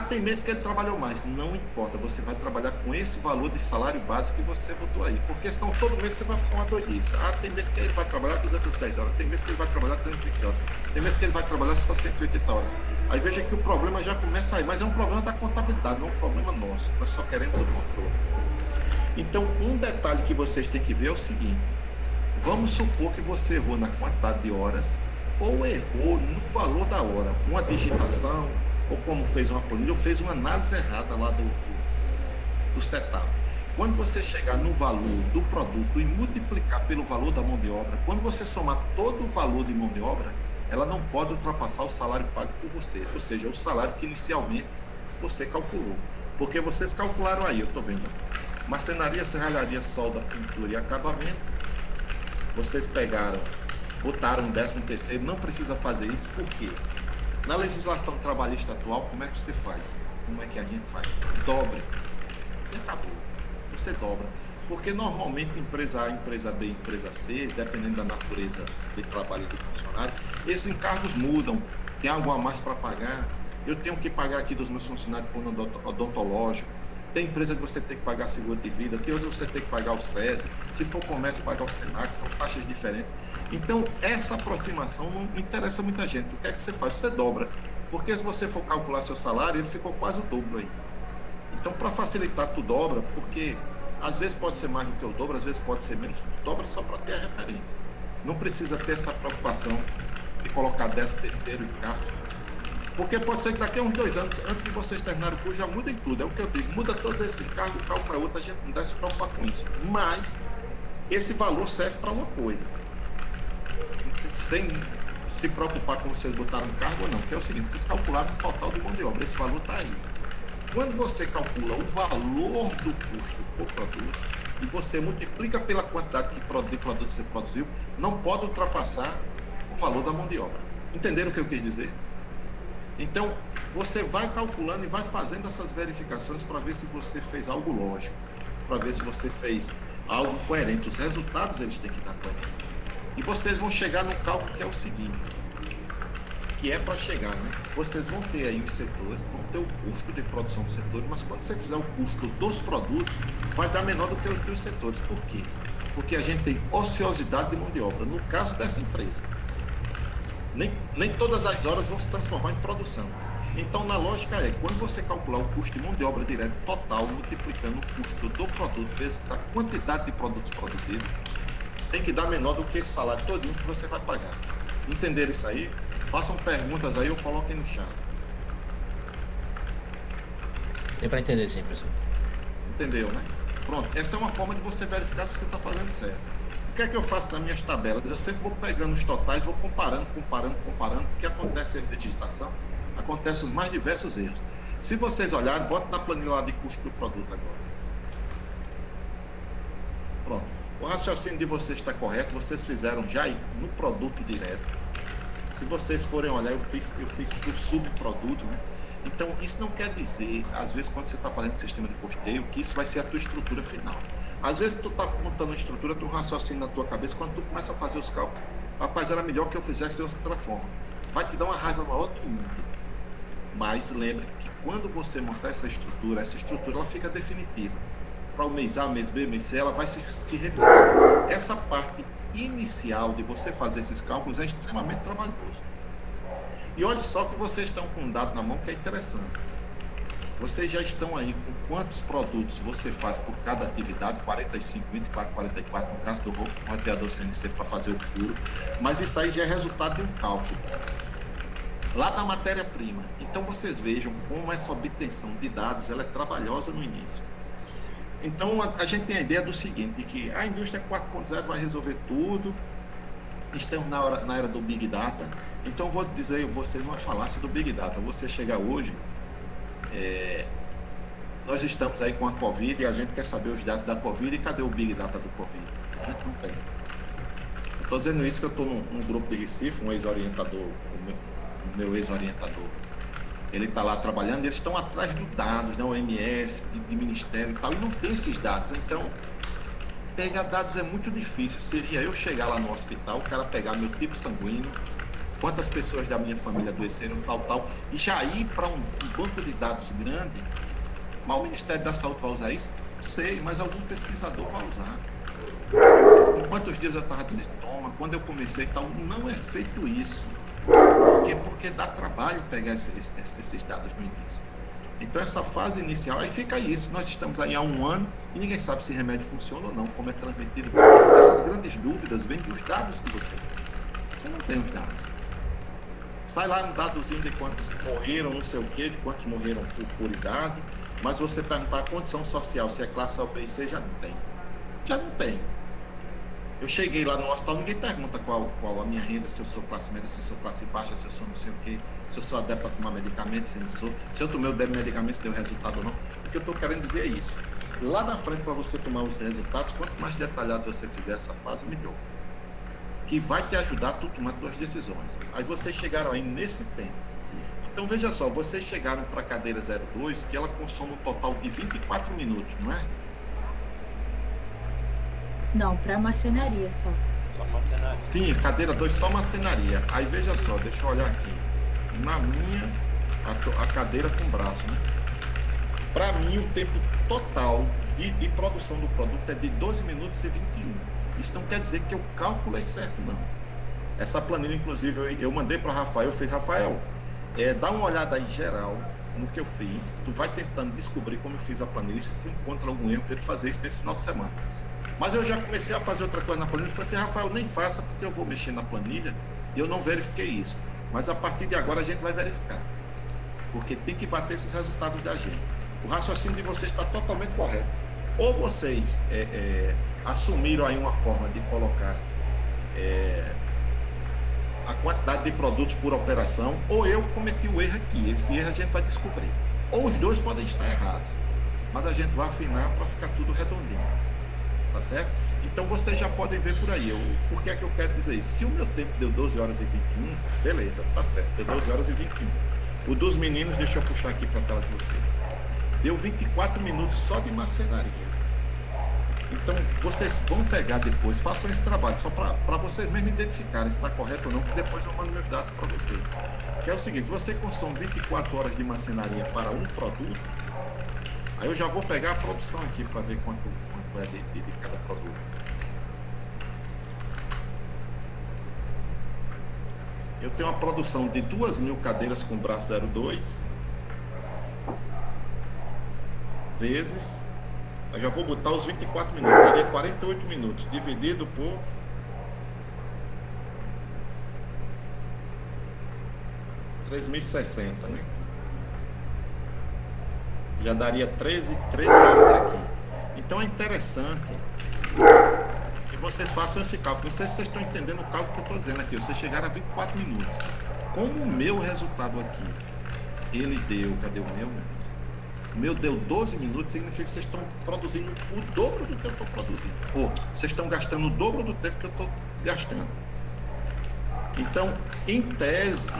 tem meses que ele trabalhou mais, não importa, você vai trabalhar com esse valor de salário básico que você botou aí, porque senão todo mês você vai ficar uma doidice. Tem mês que ele vai trabalhar 210 horas, tem mês que ele vai trabalhar 220 horas, tem mês que ele vai trabalhar só 180 horas. Aí veja que o problema já começa aí, mas é um problema da contabilidade, não é um problema nosso, nós só queremos o controle. Então, um detalhe que vocês têm que ver é o seguinte: vamos supor que você errou na quantidade de horas ou errou no valor da hora, uma digitação, ou como fez uma planilha, ou fez uma análise errada lá do setup. Quando você chegar no valor do produto e multiplicar pelo valor da mão de obra, quando você somar todo o valor de mão de obra, ela não pode ultrapassar o salário pago por você, ou seja, o salário que inicialmente você calculou. Porque vocês calcularam aí, eu estou vendo, marcenaria, serralharia, solda, pintura e acabamento. Vocês pegaram, botaram um 13º, não precisa fazer isso, por quê? Na legislação trabalhista atual, como é que você faz? Como é que a gente faz? Dobre. E acabou. Você dobra. Porque normalmente empresa A, empresa B, empresa C, dependendo da natureza de trabalho do funcionário, esses encargos mudam. Tem algo a mais para pagar. Eu tenho que pagar aqui dos meus funcionários por odontológico. Tem empresa que você tem que pagar seguro de vida, tem outras que você tem que pagar o SESI, se for comércio, pagar o SENAC, são taxas diferentes. Então, essa aproximação não interessa muita gente. O que é que você faz? Você dobra. Porque se você for calcular seu salário, ele ficou quase o dobro aí. Então, para facilitar, tu dobra, porque às vezes pode ser mais do que o dobro, às vezes pode ser menos. Tu dobra só para ter a referência. Não precisa ter essa preocupação de colocar 13º e carto. Porque pode ser que daqui a uns 2 anos, antes de vocês terminarem o curso, já mudem tudo. É o que eu digo, muda todos esses encargos, o cálculo é outro, a gente não deve se preocupar com isso. Mas esse valor serve para uma coisa. Sem se preocupar com vocês botaram um cargo ou não, que é o seguinte, vocês calcularam o total de mão de obra, esse valor está aí. Quando você calcula o valor do custo por produto e você multiplica pela quantidade de produto você produziu, não pode ultrapassar o valor da mão de obra. Entenderam o que eu quis dizer? Então, você vai calculando e vai fazendo essas verificações para ver se você fez algo lógico, para ver se você fez algo coerente. Os resultados, eles têm que dar coerente. E vocês vão chegar no cálculo que é o seguinte, que é para chegar, né? Vocês vão ter aí os setores, vão ter o custo de produção dos setores, mas quando você fizer o custo dos produtos, vai dar menor do que os setores. Por quê? Porque a gente tem ociosidade de mão de obra, no caso dessa empresa. Nem todas as horas vão se transformar em produção. Então, na lógica quando você calcular o custo de mão de obra direto total, multiplicando o custo do produto vezes a quantidade de produtos produzidos, tem que dar menor do que esse salário todinho que você vai pagar. Entenderam isso aí? Façam perguntas aí ou coloquem no chat. Deu para entender sim, professor. Entendeu, né? Pronto, essa é uma forma de você verificar se você está fazendo certo. O que é que eu faço nas minhas tabelas? Eu sempre vou pegando os totais, vou comparando. O que acontece em digitação? Acontecem os mais diversos erros. Se vocês olharem, bota na planilha lá de custo do produto agora. Pronto. O raciocínio de vocês está correto, vocês fizeram já no produto direto. Se vocês forem olhar, eu fiz para o subproduto, né? Então, isso não quer dizer, às vezes, quando você está fazendo sistema de custeio, que isso vai ser a tua estrutura final. Às vezes, tu está montando uma estrutura, tu raciocina na tua cabeça, quando tu começa a fazer os cálculos, rapaz, era melhor que eu fizesse de outra forma. Vai te dar uma raiva maior do mundo. Mas lembre que quando você montar essa estrutura ela fica definitiva. Para o mês A, mês B, mês C, ela vai se replicar. Essa parte inicial de você fazer esses cálculos é extremamente trabalhoso. E olha só que vocês estão com um dado na mão que é interessante. Vocês já estão aí com quantos produtos você faz por cada atividade, 45, 24, 44, no caso do roteador CNC para fazer o furo, mas isso aí já é resultado de um cálculo. Lá da matéria-prima. Então vocês vejam como essa obtenção de dados ela é trabalhosa no início. Então a gente tem a ideia do seguinte, de que a indústria 4.0 vai resolver tudo, estamos na era do Big Data. Então, vou dizer vocês uma falácia do Big Data. Você chegar hoje, nós estamos aí com a Covid e a gente quer saber os dados da Covid e cadê o Big Data do Covid? A gente não tem. Eu estou dizendo isso que eu estou num grupo de Recife, um ex-orientador, o meu ex-orientador, ele está lá trabalhando e eles estão atrás dos dados da OMS, de Ministério e tal, e não tem esses dados. Então, pegar dados é muito difícil. Seria eu chegar lá no hospital, o cara pegar meu tipo sanguíneo, quantas pessoas da minha família adoeceram, tal, e já ir para um banco de dados grande. Mas o Ministério da Saúde vai usar isso? Não sei, mas algum pesquisador vai usar. Em quantos dias eu estava de sintoma, quando eu comecei e tal, não é feito isso. Por quê? Porque dá trabalho pegar esses dados no início. Então essa fase inicial, aí fica isso, nós estamos aí há 1 ano e ninguém sabe se remédio funciona ou não, como é transmitido. Essas grandes dúvidas vêm dos dados que você tem. Você não tem os dados. Sai lá um dadozinho de quantos morreram, não sei o quê, de quantos morreram por idade, mas você perguntar a condição social, se é classe A ou B e C, já não tem. Já não tem. Eu cheguei lá no hospital, ninguém pergunta qual a minha renda, se eu sou classe média, se eu sou classe baixa, se eu sou não sei o quê, se eu sou adepto a tomar medicamento, se não sou, se eu tomei o medicamento, se deu resultado ou não. O que eu estou querendo dizer é isso. Lá na frente, para você tomar os resultados, quanto mais detalhado você fizer essa fase, melhor. Que vai te ajudar a tu tomar suas decisões. Aí vocês chegaram aí nesse tempo. Então, veja só, vocês chegaram para a cadeira 02, que ela consome um total de 24 minutos, não é? Não, para marcenaria só. Só marcenaria. Sim, cadeira 2 só marcenaria. Aí veja só, deixa eu olhar aqui. Na minha, a cadeira com braço, né? Para mim, o tempo total de produção do produto é de 12 minutos e 21. Isso não quer dizer que eu calculei certo, não. Essa planilha, inclusive, eu mandei para Rafael. Eu fiz, Rafael, dá uma olhada aí geral no que eu fiz. Tu vai tentando descobrir como eu fiz a planilha. Se tu encontra algum erro, para ele fazer isso nesse final de semana. Mas eu já comecei a fazer outra coisa na planilha. Foi, Rafael, nem faça, porque eu vou mexer na planilha e eu não verifiquei isso. Mas a partir de agora a gente vai verificar. Porque tem que bater esses resultados da gente. O raciocínio de vocês está totalmente correto. Ou vocês assumiram aí uma forma de colocar a quantidade de produtos por operação, ou eu cometi o erro aqui. Esse erro a gente vai descobrir. Ou os dois podem estar errados. Mas a gente vai afinar para ficar tudo redondinho. Tá certo? Então vocês já podem ver por aí. Por que é que eu quero dizer isso? Se o meu tempo deu 12 horas e 21, beleza, tá certo, deu 12 horas e 21. O dos meninos, deixa eu puxar aqui para a tela de vocês. Deu 24 minutos só de marcenaria. Então vocês vão pegar depois, façam esse trabalho, só para vocês mesmos identificarem se está correto ou não, que depois eu mando meus dados para vocês. Que é o seguinte, você consome 24 horas de marcenaria para um produto, aí eu já vou pegar a produção aqui para ver quanto é de cada produto. Eu tenho uma produção de 2.000 cadeiras com braço 02 vezes, eu já vou botar os 24 minutos, daria 48 minutos, dividido por 3.060, né? Já daria 13 horas aqui. Então é interessante que vocês façam esse cálculo. Não sei se vocês estão entendendo o cálculo que eu estou dizendo aqui. Vocês chegaram a 24 minutos. Como o meu resultado aqui, ele deu, cadê o meu? O meu deu 12 minutos, significa que vocês estão produzindo o dobro do que eu estou produzindo. Ou vocês estão gastando o dobro do tempo que eu estou gastando. Então, em tese,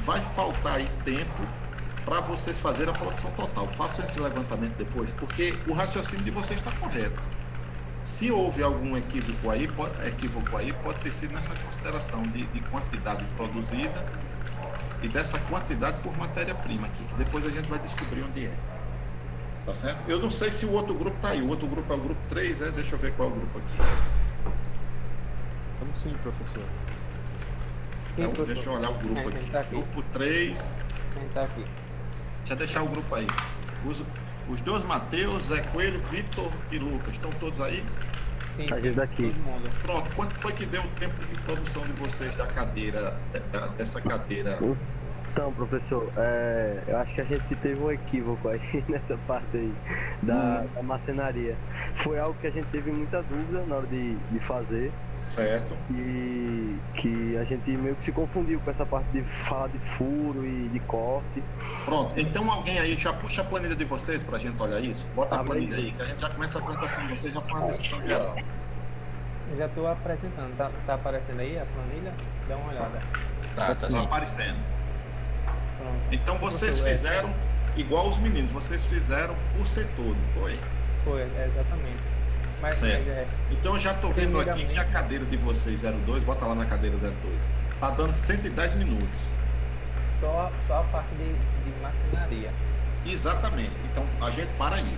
vai faltar aí tempo para vocês fazerem a produção total. Façam esse levantamento depois, porque o raciocínio de vocês está correto. Se houve algum equívoco aí, pode ter sido nessa consideração de quantidade produzida e dessa quantidade por matéria-prima aqui, que depois a gente vai descobrir onde é. Tá certo? Eu não sei se o outro grupo está aí. O outro grupo é o grupo 3, Deixa eu ver qual é o grupo aqui. Estamos sim, professor. Sim, Então, professor. deixa eu olhar o grupo aqui. Tá aqui. Grupo 3. Quem tá aqui? Deixa eu deixar o grupo aí. Os dois Matheus, Zé Coelho, Vitor e Lucas, estão todos aí? Sim, A gente daqui. todo mundo. Pronto, quanto foi que deu o tempo de produção de vocês da cadeira, dessa cadeira? Então, professor, eu acho que a gente teve um equívoco aí nessa parte aí da marcenaria. Foi algo que a gente teve muita dúvida na hora de fazer. Certo. E que a gente meio que se confundiu com essa parte de falar de furo e de corte. Pronto, então alguém aí já puxa a planilha de vocês pra gente olhar isso? Bota a Abre planilha aí. aí, que a gente já começa a apresentação de vocês, já foi uma discussão geral. Eu já tô apresentando. Tá aparecendo aí a planilha? Dá uma olhada. Tá Tá sim. aparecendo. Pronto. Então vocês Professor, fizeram igual os meninos, vocês fizeram por setor, não foi? Foi, exatamente. Mas Certo. Então eu já estou vendo aqui Primeiramente- que a cadeira de vocês 02, bota lá na cadeira 02, tá dando 110 minutos. só a parte de marcenaria. Exatamente. Então a gente para aí.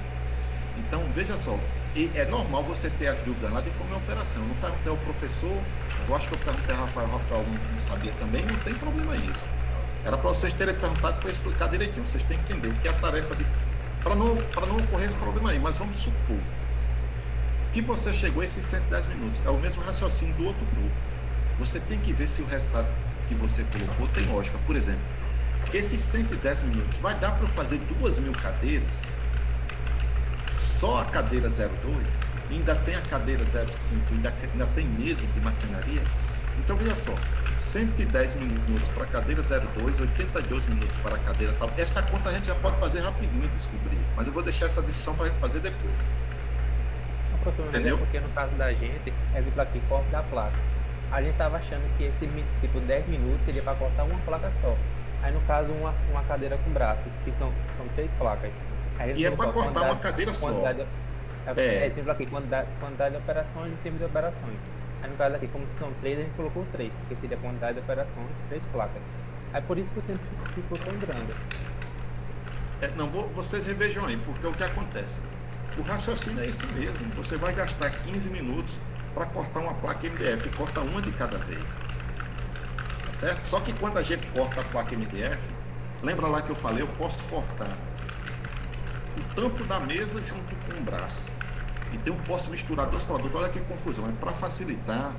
Então veja só, e é normal você ter as dúvidas lá de como é a operação. Eu não perguntei ao professor, eu acho que eu perguntei ao Rafael, não sabia também, não tem problema isso. Era para vocês terem perguntado para eu explicar direitinho. Vocês têm que entender o que é a tarefa de. Para não ocorrer esse problema aí, mas vamos supor que você chegou a esses 110 minutos. É o mesmo raciocínio do outro grupo. Você tem que ver se o resultado que você colocou tem lógica. Por exemplo, esses 110 minutos vai dar para fazer 2.000 cadeiras? Só a cadeira 02? ainda tem a cadeira 05, ainda tem mesa de marcenaria. Então veja só, 110 minutos para a cadeira 02, 82 minutos para a cadeira tal. Essa conta a gente já pode fazer rapidinho descobrir, mas eu vou deixar essa discussão para a gente fazer depois. Não, professor, mas Entendeu? é porque no caso da gente, exemplo aqui, corte da placa. A gente tava achando que esse tipo 10 minutos seria para cortar uma placa só. Aí no caso uma cadeira com braços, que são 3 placas. E é para cortar uma cadeira só. Exemplo aqui, quantidade de operações e tempo de operações. Aí no caso aqui, como são 3, a gente colocou 3, porque seria a quantidade de operações, 3 placas. Aí por isso que o tempo ficou tão grande. Vocês revejam aí, porque o que acontece? O raciocínio é esse mesmo. Você vai gastar 15 minutos para cortar uma placa MDF, corta uma de cada vez. Tá certo? Só que quando a gente corta a placa MDF, lembra lá que eu falei, eu posso cortar o tampo da mesa junto com o braço. Então eu posso misturar 2 produtos. Olha que confusão. É para facilitar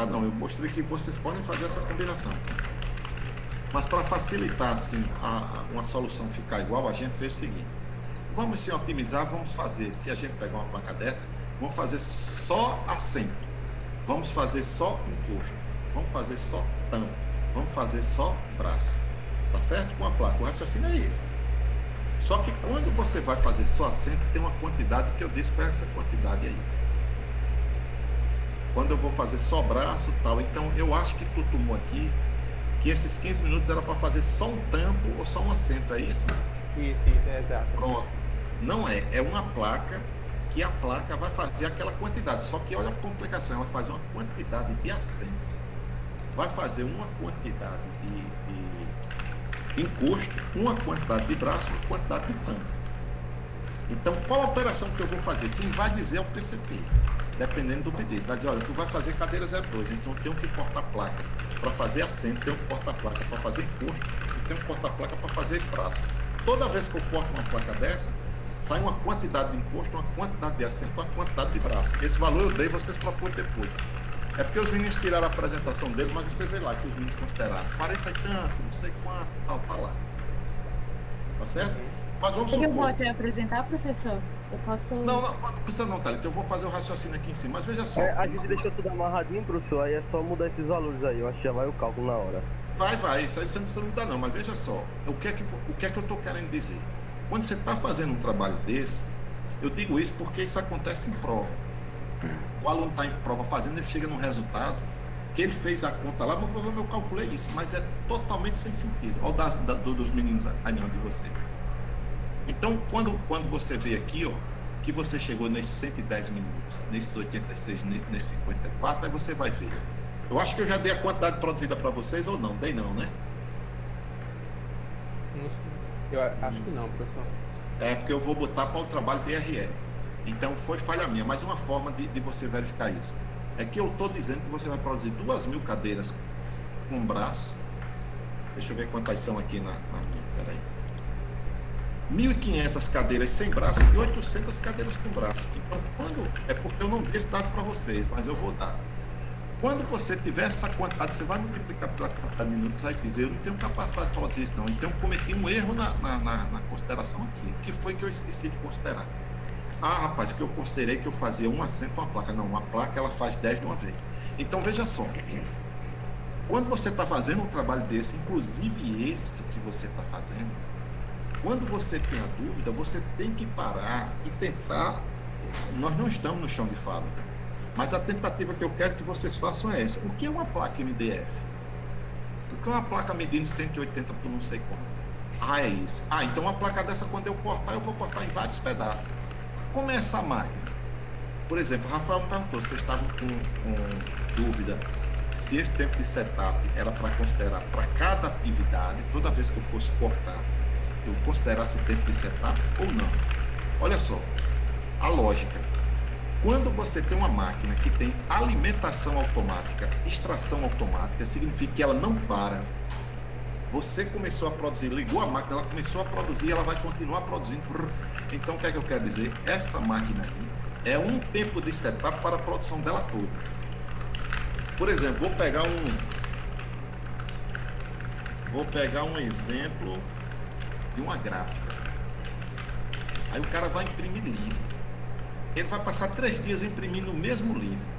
não, eu mostrei que vocês podem fazer essa combinação. Mas para facilitar assim uma solução ficar igual, a gente fez o seguinte: vamos se otimizar, vamos fazer, se a gente pegar uma placa dessa, vamos fazer só assento, vamos fazer só encosto, vamos fazer só tampo, vamos fazer só braço, tá certo? Com a placa, o raciocínio é esse. Só que quando você vai fazer só assento, tem uma quantidade que eu disse para essa quantidade aí. Quando eu vou fazer só braço e tal, então eu acho que tu tomou aqui que esses 15 minutos era para fazer só um tampo ou só um assento, é isso? Isso, é exato. Pronto. Não é uma placa que a placa vai fazer aquela quantidade, só que olha a complicação, ela faz uma quantidade de assentos, vai fazer uma quantidade de encosto, uma quantidade de braço, uma quantidade de tampo. Então, qual a operação que eu vou fazer? Quem vai dizer é o PCP, dependendo do pedido. Vai dizer, olha, tu vai fazer cadeira 02, então eu tenho que cortar placa para fazer assento, tenho que cortar placa para fazer encosto, e tenho que cortar placa para fazer braço. Toda vez que eu corto uma placa dessa, sai uma quantidade de encosto, uma quantidade de assento, uma quantidade de braço. Esse valor eu dei, vocês procuram depois. É porque os meninos tiraram a apresentação dele, mas você vê lá que os meninos consideraram 40 e tanto, não sei quanto, tal, tá lá. Tá certo? Mas vamos supor... Eu vou te apresentar, professor? Eu posso... Não precisa não, Thalita. Eu vou fazer o raciocínio aqui em cima, mas veja só. A gente deixou tudo amarradinho, professor, aí é só mudar esses valores aí. Eu acho que já vai o cálculo na hora. Vai, isso aí você não precisa mudar não, mas veja só. O que é que eu estou querendo dizer? Quando você está fazendo um trabalho desse, eu digo isso porque isso acontece em prova. O aluno está em prova fazendo, ele chega num resultado que ele fez a conta lá, mas provavelmente eu calculei isso, mas é totalmente sem sentido. Olha o dos meninos aí não, de você. Então, quando você vê aqui, ó, que você chegou nesses 110 minutos, nesses 86, nesses 54, aí você vai ver. Eu acho que eu já dei a quantidade produzida para vocês ou não? Dei não, né? Eu acho que não, professor. É porque eu vou botar para o trabalho DRE. Então foi falha minha, mas uma forma de você verificar isso é que eu estou dizendo que você vai produzir 2.000 cadeiras com braço. Deixa eu ver quantas são aqui na minha, peraí. 1.500 cadeiras sem braço e 800 cadeiras com braço. Então, é porque eu não dei esse dado para vocês, mas eu vou dar. Quando você tiver essa quantidade, você vai multiplicar pela quantidade de minutos, vai dizer, eu não tenho capacidade de produzir isso não. Então, eu cometi um erro na consideração aqui. O que foi que eu esqueci de considerar? Ah, rapaz, o que eu considerei que eu fazia um assento uma placa. Não, uma placa ela faz 10 de uma vez. Então, veja só. Quando você está fazendo um trabalho desse, inclusive esse que você está fazendo, quando você tem a dúvida, você tem que parar e tentar. Nós não estamos no chão de fábrica, mas a tentativa que eu quero que vocês façam é essa. O que é uma placa MDF? O que é uma placa medindo 180 por não sei quanto? Ah, é isso. Ah, então uma placa dessa, quando eu cortar, eu vou cortar em vários pedaços. Como é essa máquina? Por exemplo, o Rafael me perguntou se vocês estavam com dúvida se esse tempo de setup era para considerar para cada atividade, toda vez que eu fosse cortar, eu considerasse o tempo de setup ou não. Olha só, a lógica. Quando você tem uma máquina que tem alimentação automática, extração automática, significa que ela não para. Você começou a produzir, ligou a máquina, ela começou a produzir, ela vai continuar produzindo. Então, o que é que eu quero dizer? Essa máquina aí é um tempo de setup para a produção dela toda. Por exemplo, vou pegar um exemplo de uma gráfica. Aí o cara vai imprimir livro. ele vai passar 3 dias imprimindo o mesmo livro.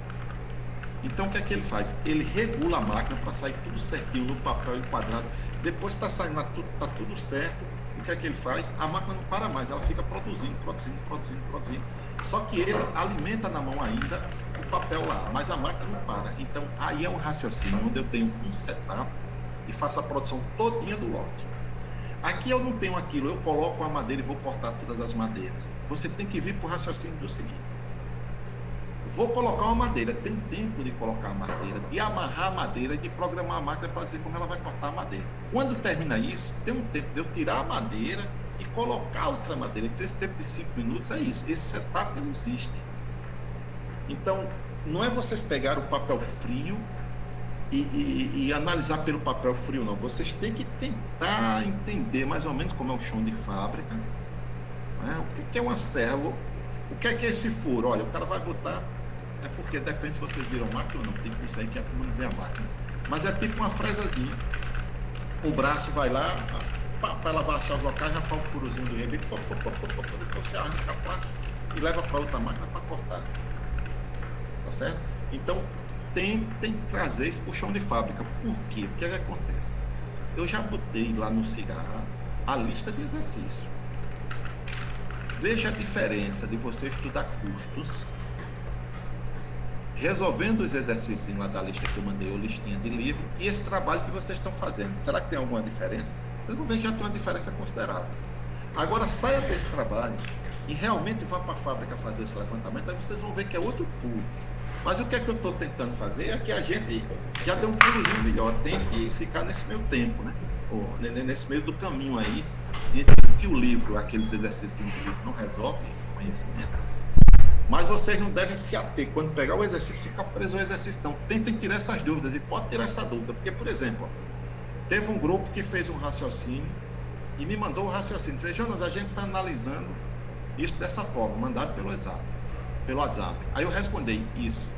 Então, o que é que ele faz? Ele regula a máquina para sair tudo certinho no papel enquadrado. Depois está saindo, tá tudo certo. O que é que ele faz? A máquina não para mais, ela fica produzindo. Só que ele alimenta na mão ainda o papel lá, mas a máquina não para. Então, aí é um raciocínio onde eu tenho um setup e faço a produção todinha do lote. Aqui eu não tenho aquilo, eu coloco a madeira e vou cortar todas as madeiras. Você tem que vir para o raciocínio do seguinte. Vou colocar uma madeira, tem tempo de colocar a madeira, de amarrar a madeira e de programar a máquina para dizer como ela vai cortar a madeira. Quando termina isso, tem um tempo de eu tirar a madeira e colocar outra madeira. Então, esse tempo de 5 minutos é isso. Esse setup não existe. Então, não é vocês pegar o papel frio e analisar pelo papel frio, não. Vocês têm que tentar entender mais ou menos como é o chão de fábrica, né? O que é uma serra, o que é esse furo. Olha, o cara vai botar, é porque depende se vocês viram máquina ou não, tem que sair que a turma não vê a máquina, mas é tipo uma fresazinha. O braço vai lá, para lavar os locais, já faz o furozinho do rebento, depois você arranca a placa e leva para outra máquina para cortar. Tá certo? Então, tentem trazer isso para o chão de fábrica. Por quê? O que é que acontece? Eu já botei lá no cigarro a lista de exercícios. Veja a diferença de você estudar custos, resolvendo os exercícios lá da lista que eu mandei, ou listinha de livro, e esse trabalho que vocês estão fazendo. Será que tem alguma diferença? Vocês vão ver que já tem uma diferença considerável. Agora, saia desse trabalho e realmente vá para a fábrica fazer esse levantamento, aí vocês vão ver que é outro pulo. Mas o que é que eu estou tentando fazer é que a gente já deu um pulozinho melhor, tente ficar nesse meio tempo, né? Ou nesse meio do caminho aí, entre o que o livro, aqueles exercícios do livro não resolvem, conhecimento. Mas vocês não devem se ater, quando pegar o exercício, ficar preso ao exercício, não. Tentem tirar essas dúvidas, e pode tirar essa dúvida, porque, por exemplo, teve um grupo que fez um raciocínio e me mandou o raciocínio. Disse, Jonas, a gente está analisando isso dessa forma, mandado pelo WhatsApp. Aí eu respondi isso.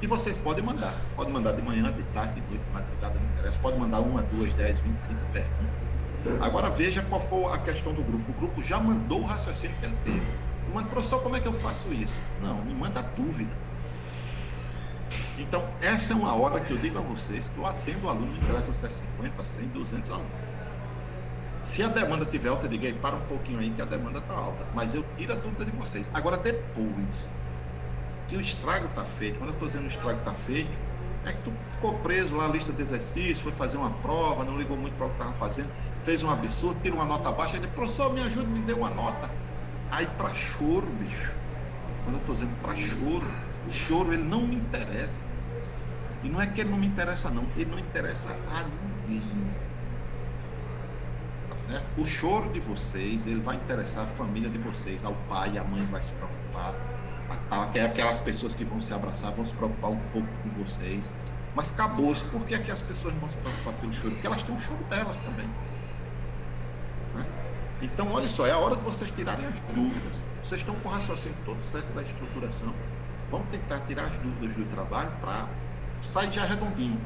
E vocês podem mandar de manhã, de tarde, de noite, de madrugada, não interessa. Pode mandar 1, 2, 10, 20, 30 perguntas. Agora veja qual foi a questão do grupo. O grupo já mandou o raciocínio que ele teve. Manda, professor, como é que eu faço isso? Não, me manda dúvida. Então, essa é uma hora que eu digo a vocês que eu atendo aluno, ingresso a 50, 100, 200 alunos. Se a demanda estiver alta, eu digo, aí, para um pouquinho aí que a demanda está alta. Mas eu tiro a dúvida de vocês. Agora, depois que o estrago está feito, quando eu estou dizendo o estrago está feito, é que tu ficou preso lá na lista de exercícios, foi fazer uma prova, não ligou muito para o que estava fazendo, fez um absurdo, tira uma nota baixa, ele, professor, me ajuda, me dê uma nota. Aí para choro, bicho, quando eu estou dizendo para choro, o choro ele não me interessa. E não é que ele não me interessa não, ele não interessa a ninguém. Tá certo? O choro de vocês, ele vai interessar a família de vocês, ao pai, a mãe vai se preocupar, aquelas pessoas que vão se abraçar, vão se preocupar um pouco com vocês. Mas acabou-se, por que é que as pessoas não vão se preocupar pelo choro? Porque elas têm um choro delas também. Então, olha só, é a hora de vocês tirarem as dúvidas. Vocês estão com o raciocínio todo certo da estruturação. Vamos tentar tirar as dúvidas do trabalho para sair já redondinho.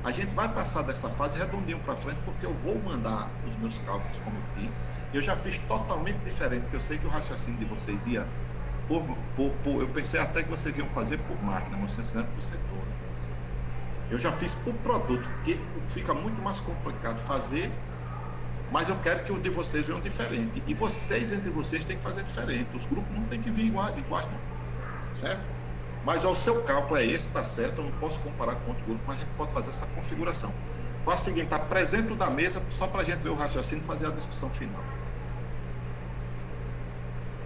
A gente vai passar dessa fase redondinho para frente, porque eu vou mandar os meus cálculos como eu fiz. Eu já fiz totalmente diferente, porque eu sei que o raciocínio de vocês ia eu pensei até que vocês iam fazer por máquina, mas vocês fizeram por setor. Eu já fiz por produto, que fica muito mais complicado fazer. Mas eu quero que o de vocês venham diferente. E vocês, entre vocês, têm que fazer diferente. Os grupos não têm que vir iguais, não. Certo? Mas ó, o seu cálculo é esse, tá certo? Eu não posso comparar com outro grupo, mas a gente pode fazer essa configuração. Faça o seguinte, apresenta o da mesa, só para a gente ver o raciocínio e fazer a discussão final.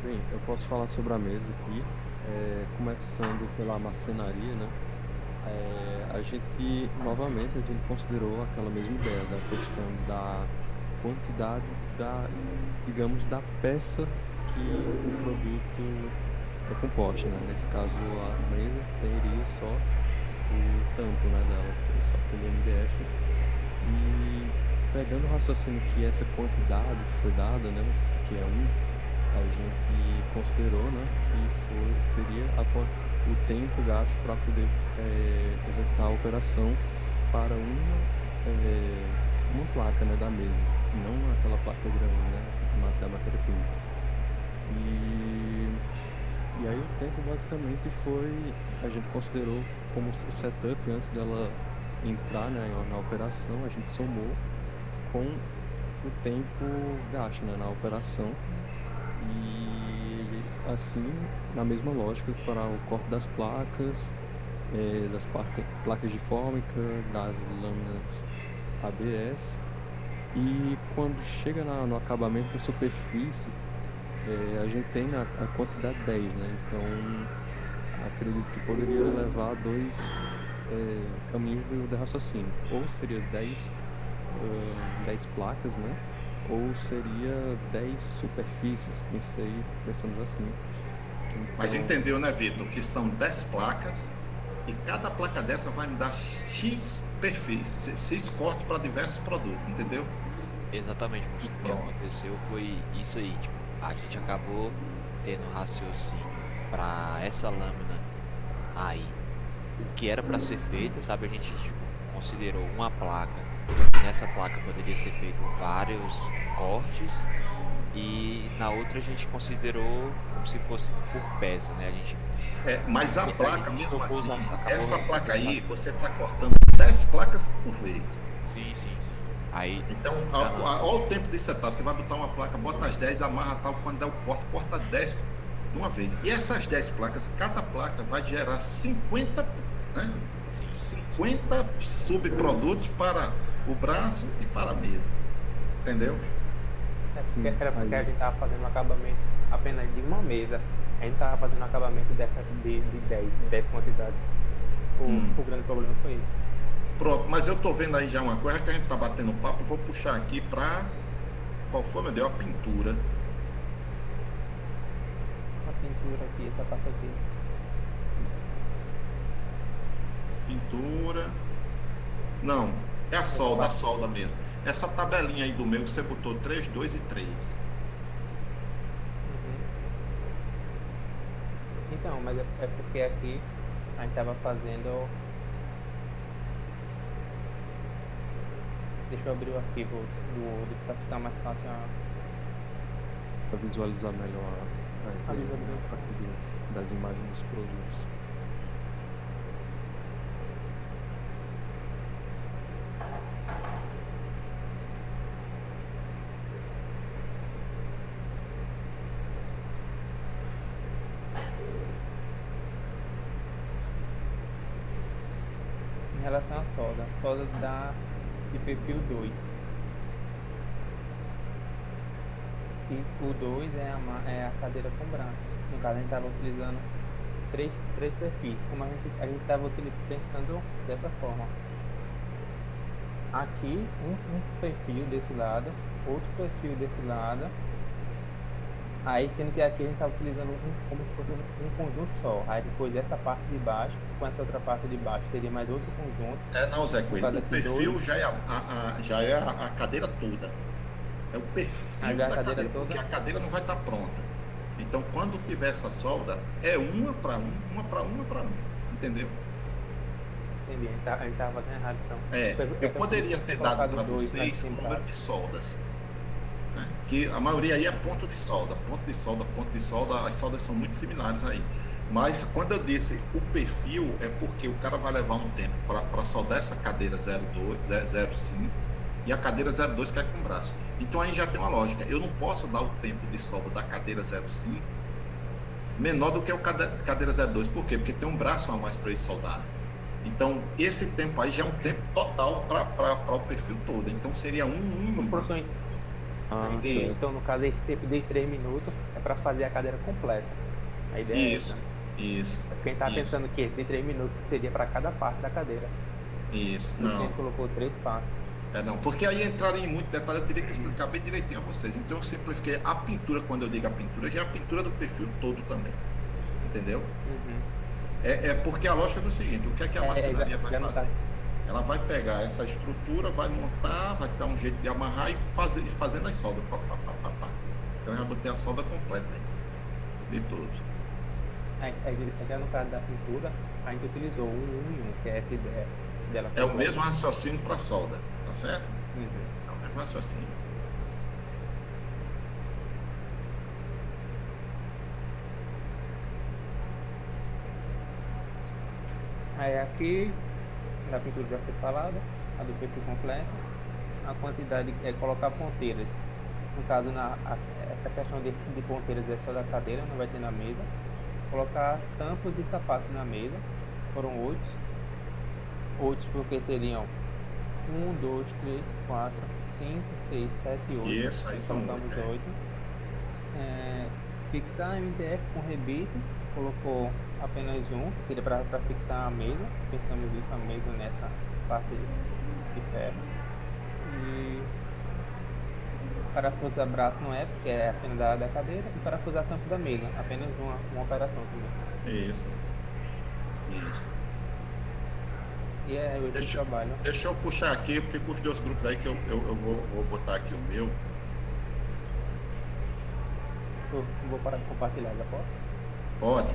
Bem, eu posso falar sobre a mesa aqui, começando pela marcenaria, né? A gente, novamente, considerou aquela mesma ideia da questão da quantidade digamos, da peça que o produto é composto, né? Nesse caso, a mesa teria só o tampo, né, dela, só aquele MDF. E pegando o raciocínio que essa quantidade que foi dada, né, que é 1, a gente considerou, né, que seria o tempo gasto para poder executar a operação para uma placa, né, da mesa, não aquela placa grande, né, da matéria-prima. E E aí o tempo basicamente foi, a gente considerou como o setup antes dela entrar, né, na operação, a gente somou com o tempo gasto, né, na operação. E assim, na mesma lógica para o corte das placas, das placas de fórmica, das lâminas ABS. E quando chega no acabamento da superfície, a gente tem a quantidade 10, né? Então acredito que poderia levar dois caminhos de raciocínio. Ou seria 10 placas, né? Ou seria 10 superfícies, pensamos assim. Então, Mas entendeu, né, Vitor, que são 10 placas e cada placa dessa vai me dar X perfis, X corte para diversos produtos, entendeu? Exatamente, o que aconteceu foi isso aí, tipo, a gente acabou tendo raciocínio para essa lâmina aí, o que era para ser feito, sabe, a gente tipo, considerou uma placa, e nessa placa poderia ser feito vários cortes, e na outra a gente considerou como se fosse por peça, né, a gente... Mas a placa mesmo assim, essa placa aí, usando. você está cortando 10 placas por vez. Sim. Aí, então, olha o tempo de setup. Você vai botar uma placa, bota as 10, amarra tal, quando der o corte, corta 10 de uma vez. E essas 10 placas, cada placa vai gerar 50, né? 50 subprodutos para o braço e para a mesa. Entendeu? Era porque a gente estava fazendo um acabamento apenas de uma mesa. A gente estava fazendo um acabamento de 10 quantidades. O grande problema foi isso. Pronto, mas eu tô vendo aí já uma coisa que a gente tá batendo papo, vou puxar aqui pra... Qual foi, meu Deus? A pintura. A pintura aqui, essa parte aqui. Pintura... Não, é a solda mesmo. Essa tabelinha aí do meu que você botou 3, 2 e 3. Então, mas é porque aqui a gente tava fazendo... Deixa eu abrir o arquivo do Word para ficar mais fácil para visualizar melhor a visualização das imagens dos produtos. Em relação à solda de perfil 2. E o 2 é a cadeira com braço. No caso, a gente estava utilizando três perfis. Como a gente estava pensando dessa forma. Aqui, um perfil desse lado, outro perfil desse lado. Aí, sendo que aqui a gente estava utilizando como se fosse um conjunto só. Aí depois dessa parte de baixo, com essa outra parte de baixo, seria mais outro conjunto. Não, Zé Coelho, o perfil já é a cadeira toda. É o perfil da cadeira, porque a cadeira não vai estar pronta. Então, quando tiver essa solda, é uma para um. Entendeu? Entendi, a gente estava fazendo errado então. Eu poderia ter dado para vocês o número de soldas. Que a maioria aí é ponto de solda, as soldas são muito similares aí. Mas quando eu disse o perfil, é porque o cara vai levar um tempo para soldar essa cadeira 05 e a cadeira 02 que é com braço. Então aí já tem uma lógica. Eu não posso dar o tempo de solda da cadeira 05 menor do que o cadeira 02. Por quê? Porque tem um braço a mais para eles soldarem. Então esse tempo aí já é um tempo total para o perfil todo. Então seria um. Então, no caso, esse tempo de 3 minutos é para fazer a cadeira completa. A ideia isso. Quem está pensando que esse de 3 minutos seria para cada parte da cadeira. Isso, não. A gente colocou 3 partes. Não, porque aí entraria em muito detalhe, eu teria que explicar bem direitinho a vocês. Então eu simplifiquei a pintura, quando eu digo a pintura, já é a pintura do perfil todo também. Entendeu? É porque a lógica é do seguinte, o que é que a marcenaria vai fazer? Ela vai pegar essa estrutura, vai montar, vai dar um jeito de amarrar e fazendo as soldas. Então eu já botei a solda completa aí. De tudo. Até no caso da pintura, a gente utilizou um, que é essa ideia dela. É o mesmo raciocínio para solda, tá certo? É o mesmo raciocínio. Aí aqui, na pintura já foi falada, a do perfil completo. A quantidade é colocar ponteiras. No caso, essa questão de ponteiras é só da cadeira, não vai ter na mesa. Colocar tampos e sapatos na mesa. Foram 8. 8 porque seriam 1, 2, 3, 4, 5, 6, 7, 8. Isso, aí são Colocamos 8. 8. Fixar MDF com rebite. Colocou apenas um, que seria para fixar a mesa. Pensamos isso, a mesa nessa parte de ferro. E parafusar braço não é, porque é apenas da cadeira. E parafusar tampo da mesa, apenas uma operação também. Isso. E é esse trabalho. Deixa eu puxar aqui, fica os dois grupos aí que eu vou botar aqui o meu. Eu vou parar de compartilhar, já posso? Pode.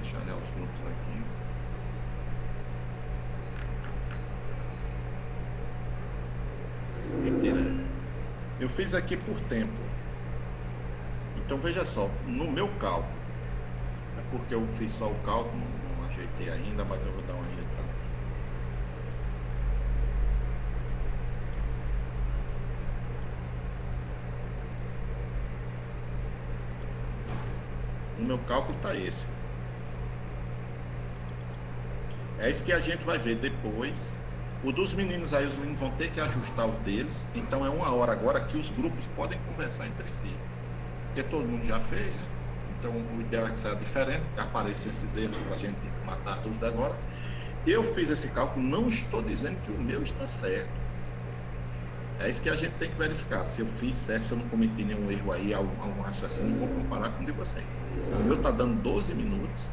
Deixa eu olhar os grupos aqui. Eu fiz aqui por tempo. Então veja só, no meu cálculo, é porque eu fiz só o cálculo, não ajeitei ainda, mas eu vou dar uma ajeitada aqui. O meu cálculo está esse. É isso que a gente vai ver depois. O dos meninos aí, os meninos vão ter que ajustar o deles. Então é uma hora agora que os grupos podem conversar entre si. Porque todo mundo já fez, né? Então o ideal é que seja diferente, que apareçam esses erros para a gente matar a dúvida agora. Eu fiz esse cálculo, não estou dizendo que o meu está certo. É isso que a gente tem que verificar. Se eu fiz certo, se eu não cometi nenhum erro aí, algum raciocínio, vou comparar com o de vocês. O meu está dando 12 minutos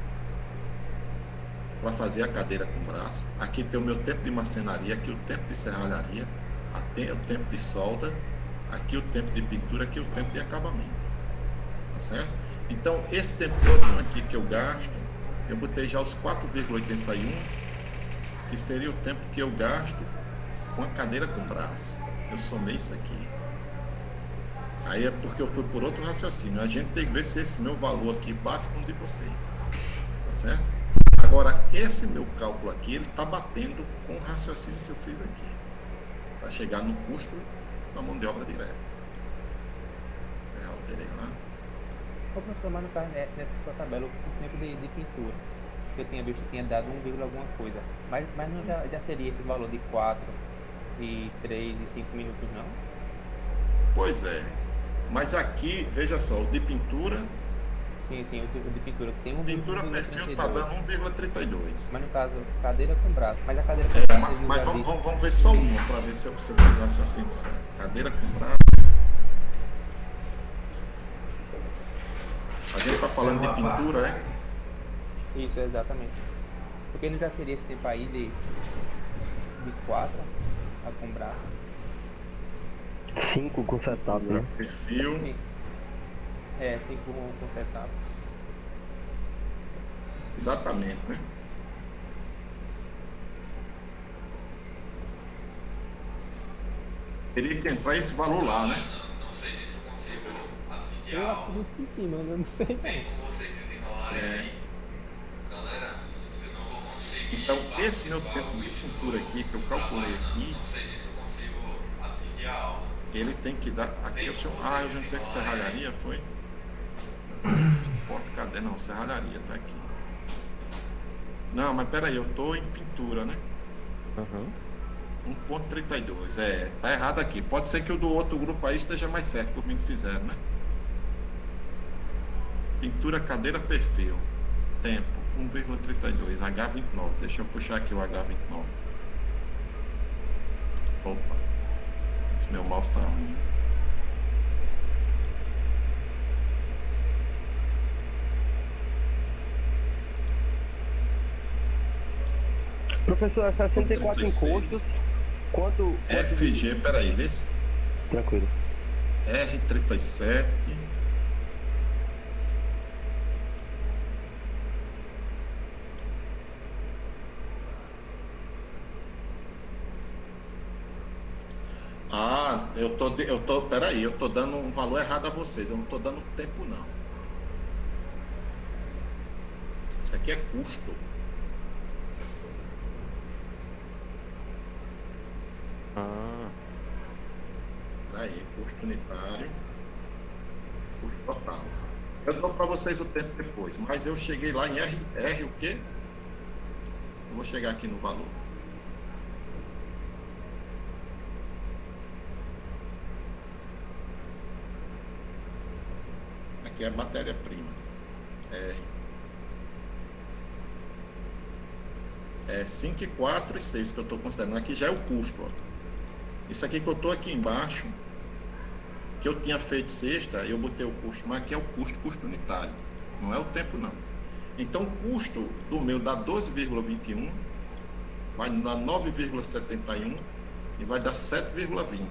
para fazer a cadeira com braço. Aqui tem o meu tempo de marcenaria, aqui o tempo de serralharia, aqui o tempo de solda, aqui o tempo de pintura, aqui o tempo de acabamento. Tá certo? Então, esse tempo todo aqui que eu gasto, eu botei já os 4,81, que seria o tempo que eu gasto com a cadeira com braço. Eu somei isso aqui. Aí é porque eu fui por outro raciocínio. A gente tem que ver se esse meu valor aqui bate com o de vocês. Tá certo? Agora, esse meu cálculo aqui, ele está batendo com o raciocínio que eu fiz aqui, para chegar no custo da mão de obra direta. Eu alterei lá. Vou transformar no caso nessa sua tabela o tempo de pintura. Se eu tinha visto que tinha dado 1, alguma coisa. Mas não já seria esse valor de 4, e 3 e 5 minutos, não? Pois é. Mas aqui, veja só, o de pintura... Sim, o tipo de pintura que tem pintura perfil está dando 1,32. Mas no caso, cadeira com braço. Mas a cadeira com braço. Mas vamos ver só uma para ver se eu fiz o raciocínio certo. Cadeira com braço. A gente está falando de pintura, é? Isso, exatamente. Porque não já seria esse tempo aí de 4 a com braço? 5 com setup, né? Perfil. Sim. 5 com setup. Exatamente, né? Teria que entrar esse valor lá, né? Eu acredito que sim, mas eu não sei não. Então, esse meu tempo de pintura aqui, que eu calculei aqui, ele tem que dar... Aqui eu sou... eu já tenho que serralharia, foi? Cadê? Não, serralharia, tá aqui. Não, mas peraí, eu tô em pintura, né? 1,32, tá errado aqui. Pode ser que o do outro grupo aí esteja mais certo, como que fizeram, né? Pintura, cadeira, perfil. Tempo, 1,32, H29. Deixa eu puxar aqui o H29. Opa. Esse meu mouse tá ruim. Professor, é 64 encostos. Quanto FG, peraí, vê se... Tranquilo. R37. Ah, peraí, eu tô dando um valor errado a vocês, eu não tô dando tempo não. Isso aqui é custo. Peraí, custo unitário, custo total. Eu dou para vocês o tempo depois, mas eu cheguei lá em R o quê? Eu vou chegar aqui no valor. Aqui é a matéria-prima. É 5, 4 e 6 que eu estou considerando. Aqui já é o custo. Ó. Isso aqui que eu estou aqui embaixo, que eu tinha feito sexta, eu botei o custo, mas aqui é o custo unitário. Não é o tempo, não. Então, o custo do meu dá 12,21, vai dar 9,71 e vai dar 7,20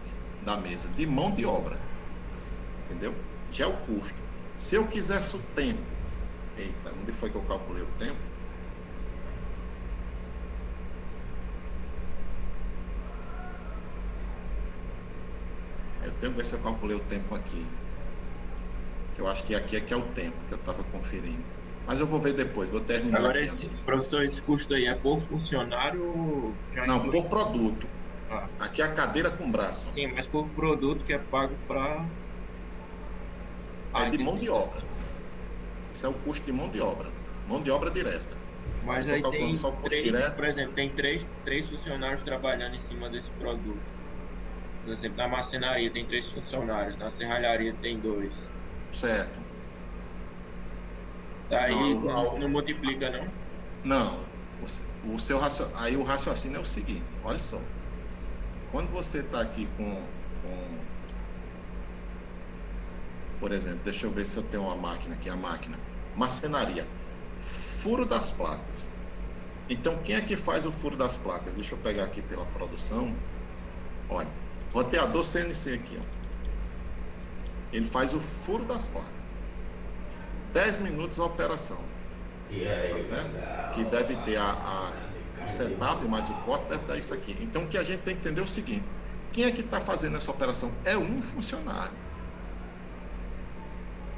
da mesa, de mão de obra. Entendeu? Já é o custo. Se eu quisesse o tempo, eita, onde foi que eu calculei o tempo? Eu tenho que ver se eu calculei o tempo aqui. Que eu acho que aqui é que é o tempo que eu estava conferindo. Mas eu vou ver depois, vou terminar. Agora, aqui, professor, esse custo aí é por funcionário ou já não, por produto. Ah. Aqui é a cadeira com braço. Sim, mas por produto que é pago para... É de mão de obra. Isso é o custo de mão de obra. Mão de obra direta. Mas Eu aí tô tem calculando só o custo três, direto. por exemplo, tem três funcionários trabalhando em cima desse produto. Por exemplo, na marcenaria tem 3 funcionários, na serralharia tem 2. Certo. Daí não multiplica, não? Não. O seu aí o raciocínio é o seguinte, olha só. Quando você está aqui com, por exemplo, deixa eu ver se eu tenho uma máquina aqui, a máquina. Marcenaria. Furo das placas. Então, quem é que faz o furo das placas? Deixa eu pegar aqui pela produção. Olha, roteador CNC aqui, ó. Ele faz o furo das placas. 10 minutos a operação. Tá certo? Que deve ter o setup mais o corte, deve dar isso aqui. Então, o que a gente tem que entender é o seguinte. Quem é que está fazendo essa operação? É um funcionário.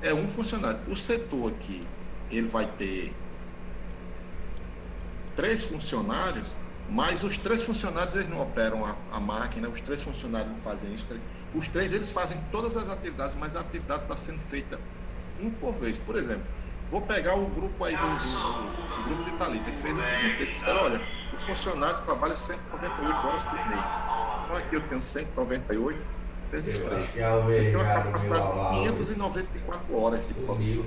É um funcionário. O setor aqui, ele vai ter 3 funcionários, mas os 3 funcionários eles não operam a máquina, os 3 funcionários não fazem isso. Os 3 eles fazem todas as atividades, mas a atividade está sendo feita um por vez. Por exemplo, vou pegar o grupo aí do grupo de Thalita, que fez o seguinte, eles disseram, olha, o funcionário trabalha 198 horas por mês. Então aqui eu tenho 198 vezes 3. Eu tenho uma capacidade de 594 horas de produção.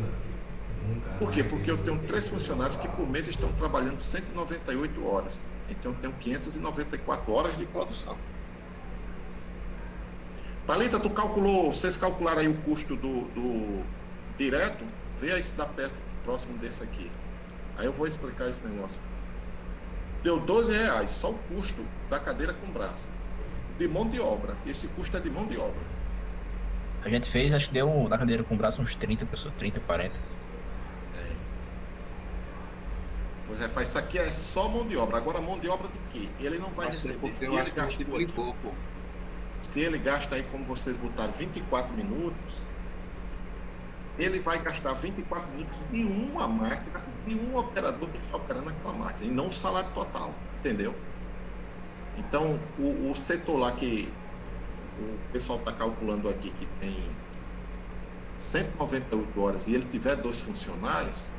Por quê? Porque eu tenho 3 funcionários que por mês estão trabalhando 198 horas. Então eu tenho 594 horas de produção. Thalita, tu calculou, vocês calcularam aí o custo do direto? Vê aí se dá perto, próximo desse aqui. Aí eu vou explicar esse negócio. Deu R$12, só o custo da cadeira com braço. De mão de obra. Esse custo é de mão de obra. A gente fez, acho que deu na cadeira com braço uns 30 pessoas, 30, 40. Pois é, faz isso aqui é só mão de obra. Agora, mão de obra de quê? Ele não vai receber. Se ele gastou aqui, se ele gasta aí, como vocês botaram, 24 minutos, ele vai gastar 24 minutos de uma máquina, de um operador que está operando aquela máquina, e não o salário total, entendeu? Então, o setor lá que o pessoal está calculando aqui, que tem 198 horas, e ele tiver 2 funcionários,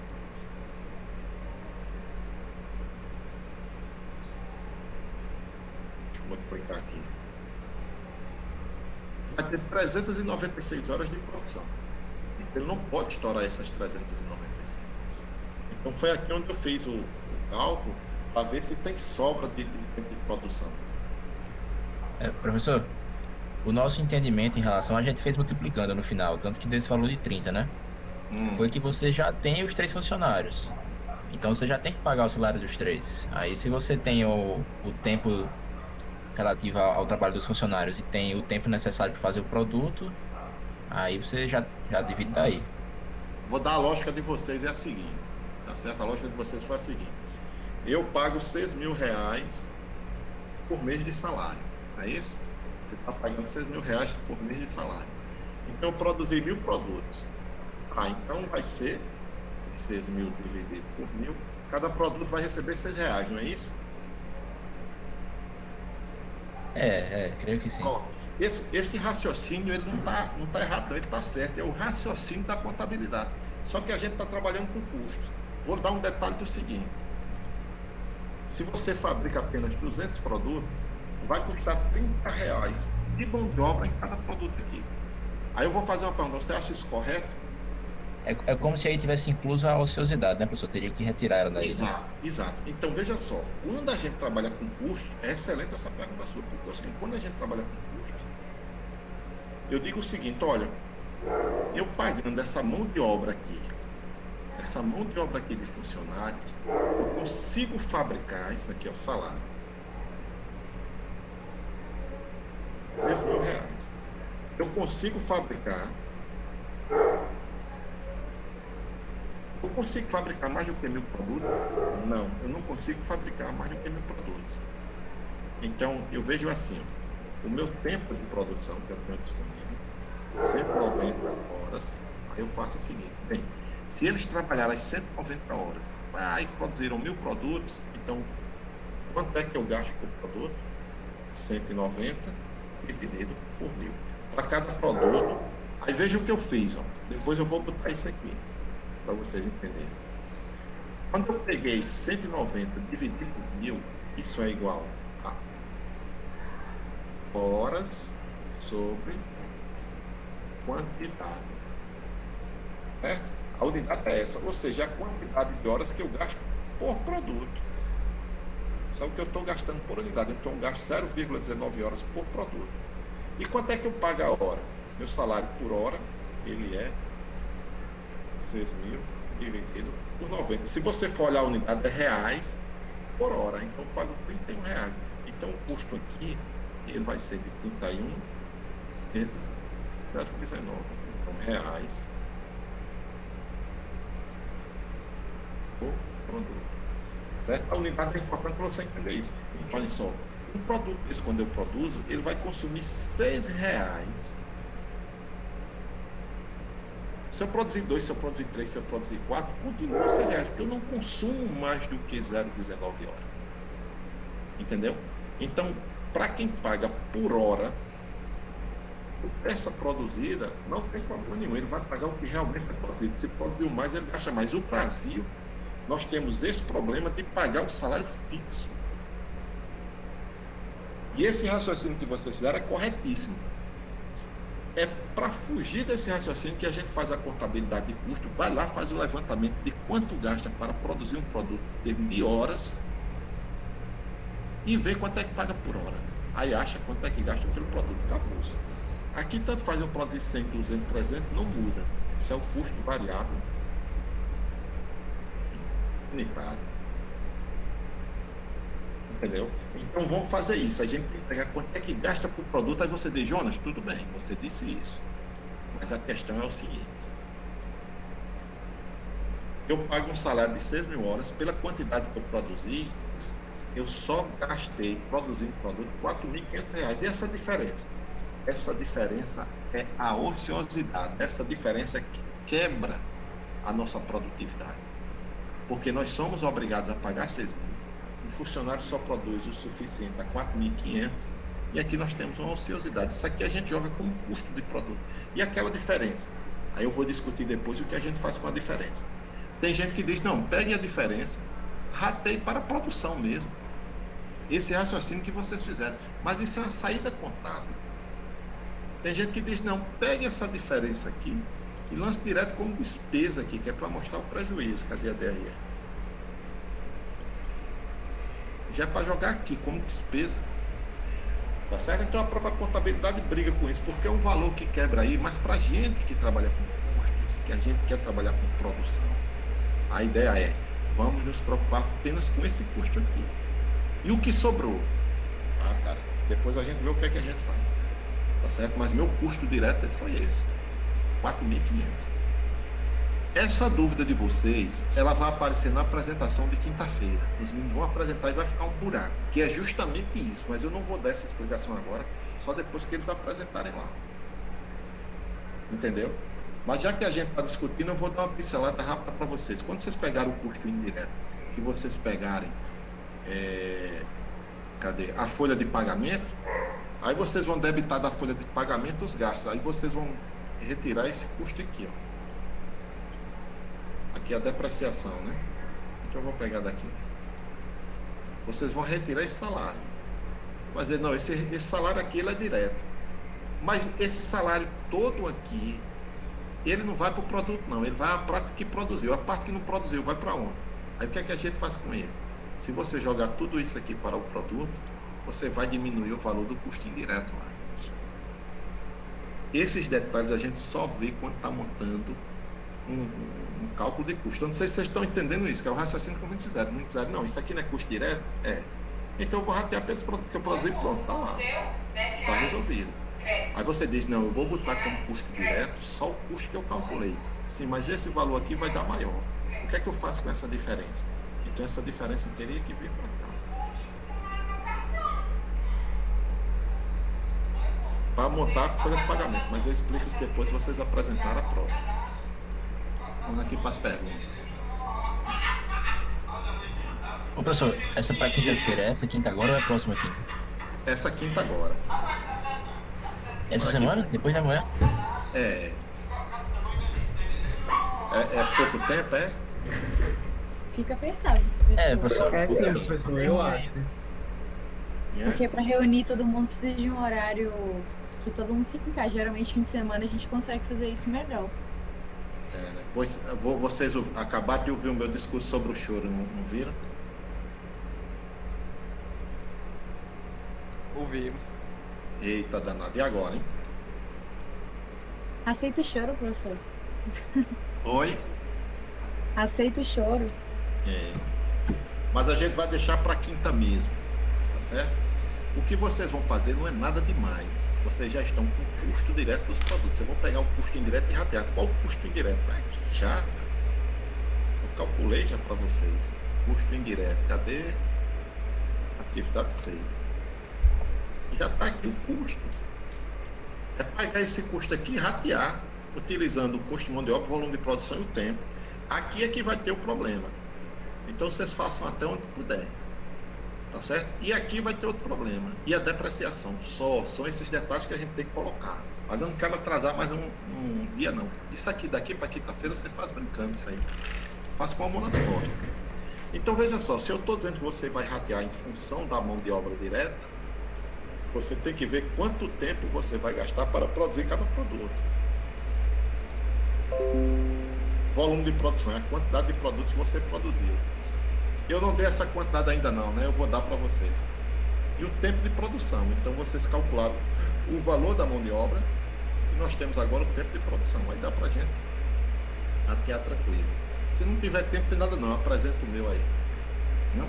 multiplicar aqui, vai ter 396 horas de produção. Então, ele não pode estourar essas 396. Então foi aqui onde eu fiz o cálculo para ver se tem sobra de tempo de produção. Professor, o nosso entendimento em relação a gente fez multiplicando no final, tanto que desse valor de 30, né? Foi que você já tem os 3 funcionários. Então você já tem que pagar o salário dos 3. Aí se você tem o tempo relativo ao trabalho dos funcionários e tem o tempo necessário para fazer o produto, aí você já divide daí. Vou dar a lógica de vocês, é a seguinte, tá certo? A lógica de vocês foi a seguinte: eu pago R$6.000 por mês de salário, é isso? Você está pagando R$6.000 por mês de salário. Então, eu produzi 1.000 produtos. Então vai ser 6.000 dividido por 1.000. Cada produto vai receber R$6, não é isso? Creio que sim. Bom, esse raciocínio ele não tá errado, não, ele está certo. É o raciocínio da contabilidade. Só que a gente está trabalhando com custos. Vou dar um detalhe do seguinte. Se você fabrica apenas 200 produtos, vai custar R$30 de mão de obra em cada produto aqui. Aí eu vou fazer uma pergunta, você acha isso correto? É como se aí tivesse incluso a ociosidade, né? A pessoa teria que retirar ela daí. Exato. Então, veja só, quando a gente trabalha com custos, é excelente essa pergunta sua, porque assim, quando a gente trabalha com custos, eu digo o seguinte, olha, eu pagando essa mão de obra aqui de funcionários, eu consigo fabricar, isso aqui é o salário, R$6.000. Eu consigo fabricar. Eu consigo fabricar mais do que 1.000 produtos? Não, eu não consigo fabricar mais do que 1.000 produtos. Então, eu vejo assim, o meu tempo de produção que eu tenho disponível, 190 horas, aí eu faço o seguinte, bem, se eles trabalharem as 190 horas e produziram 1.000 produtos, então, quanto é que eu gasto por produto? 190 dividido por 1.000. Para cada produto, aí veja o que eu fiz, ó. Depois eu vou botar isso aqui, para vocês entenderem. Quando eu peguei 190 dividido por 1.000, isso é igual a horas sobre quantidade. Certo? A unidade é essa, ou seja, a quantidade de horas que eu gasto por produto. Isso é o que eu estou gastando por unidade. Então, eu gasto 0,19 horas por produto. E quanto é que eu pago a hora? Meu salário por hora, ele é 6.000 dividido por 90. Se você for olhar a unidade, é reais por hora. Então, eu pago R$31. Então, o custo aqui, ele vai ser de 31 vezes 0,19. Então, reais por produto. Certo? A unidade é importante para você entender isso. Então, olha só. Um produto desse, quando eu produzo, ele vai consumir R$6. Se eu produzir 2, se eu produzir 3, se eu produzir 4, continua R$6, porque eu não consumo mais do que 0,19 horas. Entendeu? Então, para quem paga por hora, peça produzida, não tem problema nenhum. Ele vai pagar o que realmente é produzido. Se produziu mais, ele gasta mais. O Brasil, nós temos esse problema de pagar um salário fixo. E esse raciocínio que vocês fizeram é corretíssimo. É para fugir desse raciocínio que a gente faz a contabilidade de custo, vai lá, faz o levantamento de quanto gasta para produzir um produto em termos de horas e vê quanto é que paga por hora. Aí acha quanto é que gasta pelo produto. Acabou-se. Aqui tanto faz eu produzir 100, 200, 300, não muda. Isso é o custo variável unitário. Entendeu? Então vamos fazer isso. A gente tem que pegar quanto é que gasta por produto. Aí você diz, Jonas, tudo bem, você disse isso. Mas a questão é o seguinte. Eu pago um salário de 6.000 horas pela quantidade que eu produzi. Eu só gastei produzindo produto R$4.500. E essa diferença? Essa diferença é a ociosidade. Essa diferença é que quebra a nossa produtividade. Porque nós somos obrigados a pagar 6.000. O funcionário só produz o suficiente a 4.500 e aqui nós temos uma ociosidade. Isso aqui a gente joga como custo de produto. E aquela diferença? Aí eu vou discutir depois o que a gente faz com a diferença. Tem gente que diz, não, pegue a diferença, rateie para a produção mesmo. Esse raciocínio que vocês fizeram. Mas isso é uma saída contábil. Tem gente que diz, não, pegue essa diferença aqui e lance direto como despesa aqui, que é para mostrar o prejuízo. Cadê a DRE? Já é para jogar aqui como despesa. Tá certo? Então a própria contabilidade briga com isso, porque é um valor que quebra aí, mas para a gente que trabalha com custos, que a gente quer trabalhar com produção, a ideia é, vamos nos preocupar apenas com esse custo aqui. E o que sobrou? Ah, cara, depois a gente vê o que é que a gente faz. Tá certo? Mas meu custo direto foi esse, 4.500. Essa dúvida de vocês, ela vai aparecer na apresentação de quinta-feira. Os meninos vão apresentar e vai ficar um buraco, que é justamente isso, mas eu não vou dar essa explicação agora, só depois que eles apresentarem lá. Entendeu? Mas já que a gente está discutindo, eu vou dar uma pincelada rápida para vocês. Quando vocês pegarem o custo indireto, que vocês pegarem a folha de pagamento, aí vocês vão debitar da folha de pagamento os gastos. Aí vocês vão retirar esse custo aqui, ó. Aqui é a depreciação, né? Então eu vou pegar daqui. Vocês vão retirar esse salário. Mas não, esse salário aqui ele é direto. Mas esse salário todo aqui, ele não vai para o produto, não. Ele vai à parte que produziu. A parte que não produziu vai para onde? Aí o que é que a gente faz com ele? Se você jogar tudo isso aqui para o produto, você vai diminuir o valor do custo indireto lá. Esses detalhes a gente só vê quando está montando um cálculo de custo. Eu não sei se vocês estão entendendo isso, que é o raciocínio que muitos fizeram. Muitos fizeram, não, isso aqui não é custo direto? É. Então eu vou ratear pelos produtos que eu produzi e pronto, está lá. Está resolvido. Aí você diz, não, eu vou botar como custo direto só o custo que eu calculei. Sim, mas esse valor aqui vai dar maior. O que é que eu faço com essa diferença? Então essa diferença teria que vir para cá. Para montar a folha de pagamento, mas eu explico isso depois, vocês apresentarem a próxima. Vamos aqui para as perguntas. Ô professor, essa para quinta-feira, é essa quinta agora ou é a próxima quinta? Essa quinta agora. Essa semana? Depois da manhã? É pouco tempo, é? Fica apertado. Professor. É sim, professor, eu acho. Porque para reunir todo mundo precisa de um horário que todo mundo se encaixe. Geralmente, fim de semana, a gente consegue fazer isso melhor. Né? Pois vocês acabaram de ouvir o meu discurso sobre o choro, não viram? Ouvimos. Eita danado, e agora, hein? Aceita o choro, professor. Oi? Aceita o choro. Mas a gente vai deixar para quinta mesmo, tá certo? O que vocês vão fazer não é nada demais. Vocês já estão com o custo direto dos produtos. Vocês vão pegar o custo indireto e ratear. Qual o custo indireto? Já, eu calculei já para vocês. Custo indireto, cadê? Atividade 6. Já está aqui o custo. É pegar esse custo aqui e ratear, utilizando o custo de mão de obra, o volume de produção e o tempo. Aqui é que vai ter o problema. Então vocês façam até onde puder. Tá certo? E aqui vai ter outro problema. E a depreciação. São esses detalhes que a gente tem que colocar. Mas eu não quero atrasar mais um dia, não. Isso aqui, daqui para quinta-feira, você faz brincando isso aí. Faz com a mão nas costas. Então veja só, se eu estou dizendo que você vai ratear em função da mão de obra direta, você tem que ver quanto tempo você vai gastar para produzir cada produto. Volume de produção é a quantidade de produtos que você produziu. Eu não dei essa quantidade ainda não, né? Eu vou dar para vocês. E o tempo de produção. Então vocês calcularam o valor da mão de obra e nós temos agora o tempo de produção. Aí dá pra gente ratear tranquilo. Se não tiver tempo de nada não, apresento o meu aí. Não?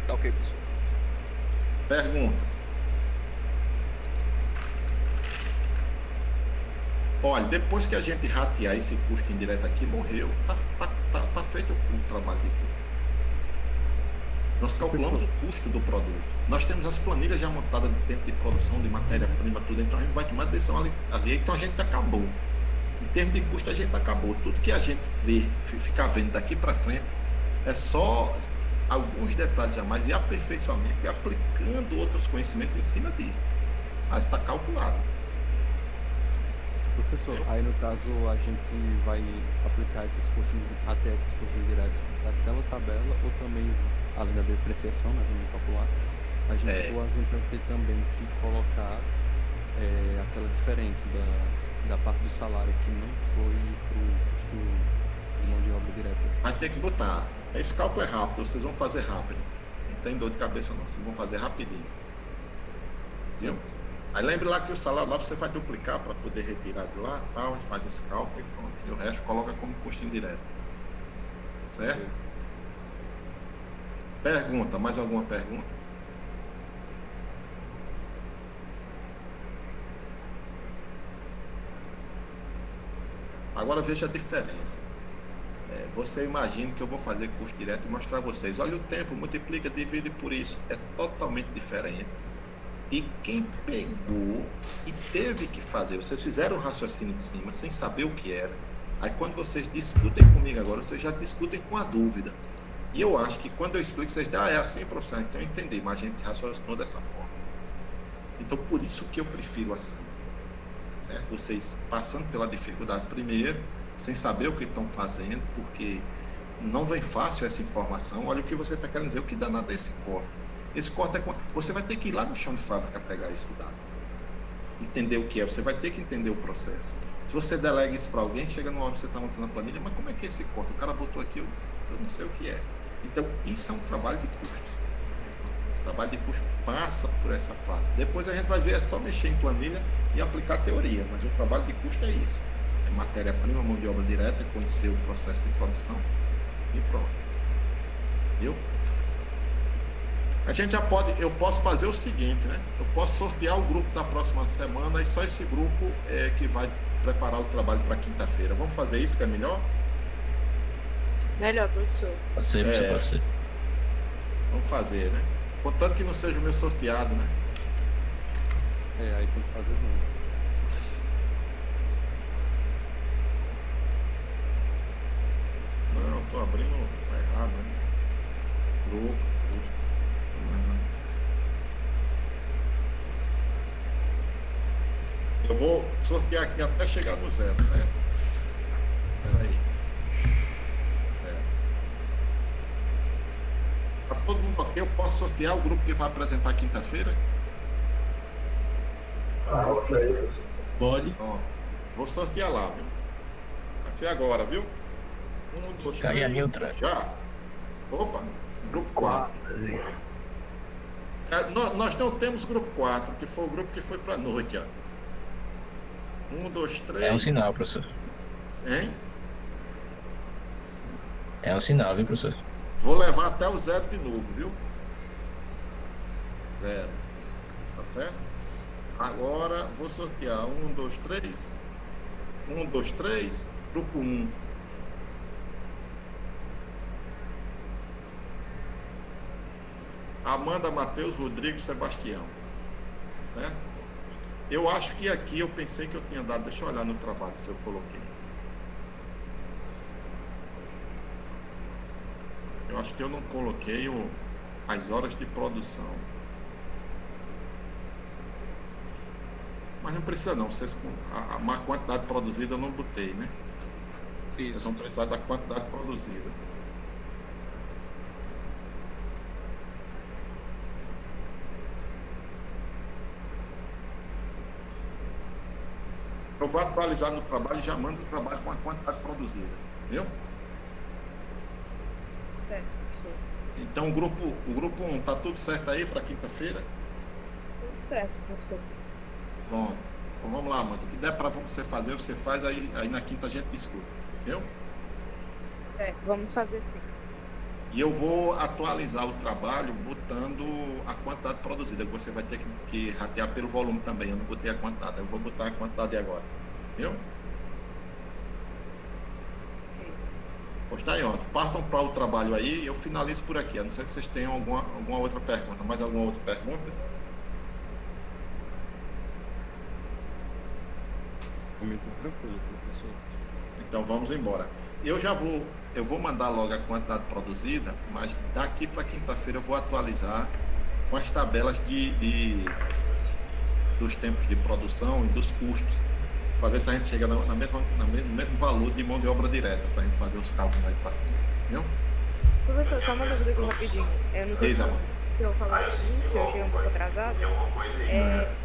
Tá ok, pessoal. Perguntas? Olha, depois que a gente ratear esse custo indireto aqui, morreu. Tá feito o trabalho de custo. Nós calculamos o custo do produto. Nós temos as planilhas já montadas de tempo de produção, de matéria-prima, tudo. Então a gente vai tomar decisão ali. Então a gente acabou. Em termos de custo, a gente acabou. Tudo que a gente ficar vendo daqui para frente, é só alguns detalhes a mais e aperfeiçoamento e aplicando outros conhecimentos em cima disso. Mas está calculado. Professor, aí no caso a gente vai aplicar esses custos, até esses custos diretos daquela tabela ou também, além da depreciação, né, vamos calcular, ou a gente vai ter também que colocar aquela diferença da parte do salário que não foi para o custo de mão de obra direta. Vai ter que botar. Esse cálculo é rápido, vocês vão fazer rápido. Não tem dor de cabeça não, vocês vão fazer rapidinho. Viu? Aí lembre lá que o salário lá você vai duplicar para poder retirar de lá, tal, faz esse cálculo e pronto. E o resto coloca como custo indireto. Certo? Pergunta, mais alguma pergunta? Agora veja a diferença. você imagina que eu vou fazer custo direto e mostrar a vocês. Olha o tempo, multiplica, divide por isso. É totalmente diferente. E quem pegou e teve que fazer, vocês fizeram um raciocínio em cima, sem saber o que era. Aí quando vocês discutem comigo agora, vocês já discutem com a dúvida. E eu acho que quando eu explico, vocês dizem, é assim, professor, então eu entendi, mas a gente raciocinou dessa forma. Então, por isso que eu prefiro assim. Certo? Vocês passando pela dificuldade primeiro, sem saber o que estão fazendo, porque não vem fácil essa informação. Olha o que você está querendo dizer, o que danado é esse corte? Esse corte é... Você vai ter que ir lá no chão de fábrica pegar esse dado. Entender o que é, você vai ter que entender o processo. Se você delega isso para alguém, chega numa hora que você está montando a planilha, mas como é que é esse corte? O cara botou aqui, eu não sei o que é. Então, isso é um trabalho de custos. O trabalho de custo passa por essa fase. Depois a gente vai ver, é só mexer em planilha e aplicar a teoria, mas o trabalho de custo é isso. É matéria-prima, mão de obra direta, conhecer o processo de produção e pronto. Viu? A gente já pode, eu posso fazer o seguinte, né? Eu posso sortear o grupo da próxima semana e só esse grupo é que vai preparar o trabalho para quinta-feira. Vamos fazer isso que é melhor? Melhor, professor. Pode ser, professor, pode ser. Vamos fazer, né? Contanto que não seja o meu sorteado, né? Aí tem que fazer junto. Não, tô abrindo errado, né? Grupo, custos. Eu vou sortear aqui até chegar no 0, certo? Peraí. Para todo mundo ok, eu posso sortear o grupo que vai apresentar quinta-feira? Pode. Ó, vou sortear lá, viu? Vai ser agora, viu? 1, 2, 3. Já. Opa, grupo 4. Nós não temos grupo 4, que foi o grupo que foi para a noite, ó. 1, 2, 3. É um sinal, professor. Hein? É um sinal, viu, professor? Vou levar até o 0 de novo, viu? 0. Tá certo? Agora vou sortear 1, 2, 3. 1, 2, 3. Grupo 1. Amanda, Matheus, Rodrigo, Sebastião. Certo? Eu acho que aqui eu pensei que eu tinha dado. Deixa eu olhar no trabalho se eu coloquei. Eu acho que eu não coloquei as horas de produção. Mas não precisa não. Vocês, a quantidade produzida eu não botei, né? Isso. Vocês vão precisar da quantidade produzida. Eu vou atualizar no trabalho e já mando o trabalho com a quantidade produzida. Viu? Certo, professor. Então o grupo 1 tá tudo certo aí para quinta-feira? Tudo certo, professor. Bom, então vamos lá, mano. O que der para você fazer, você faz, aí na quinta a gente discute. Viu? Certo, vamos fazer sim. E eu vou atualizar o trabalho botando a quantidade produzida, que você vai ter que ratear pelo volume também. Eu não botei a quantidade, eu vou botar a quantidade agora. Viu? Pois tá aí, ó. Partam para o trabalho aí e eu finalizo por aqui. A não ser que vocês tenham alguma outra pergunta. Mais alguma outra pergunta? Muito tranquilo, professor. Então vamos embora. Eu vou mandar logo a quantidade produzida, mas daqui para quinta-feira eu vou atualizar com as tabelas dos tempos de produção e dos custos, para ver se a gente chega no mesmo valor de mão de obra direta, para a gente fazer os cálculos aí para frente. Viu? Professor, só uma dúvida aqui rapidinho. Eu não sei se o senhor falou no início, eu cheguei um pouco atrasado.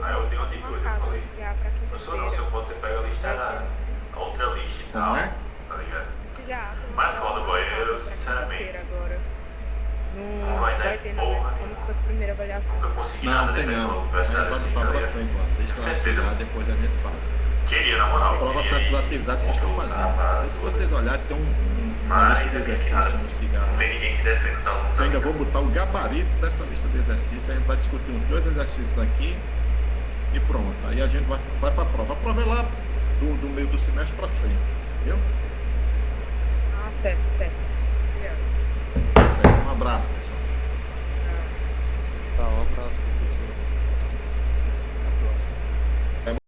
Marcado esse GA para quinta-feira. Como é? Mas fora do banheiro, sinceramente. Agora. Não vai ter nada, como se fosse a primeira avaliação. Não, tem não. A gente vai botar para frente lá. Deixa lá chegar, depois a gente faz. A prova são essas atividades que vocês estão fazendo. Então, se vocês olharem, tem uma lista de exercício no cigarro. Eu ainda vou botar o gabarito dessa lista de exercícios. A gente vai discutir uns 2 exercícios aqui e pronto. Aí a gente vai para a prova. A prova é lá do meio do semestre para frente. Viu? Ah, certo. Obrigada. Tá certo. Um abraço, pessoal. Tá, um abraço.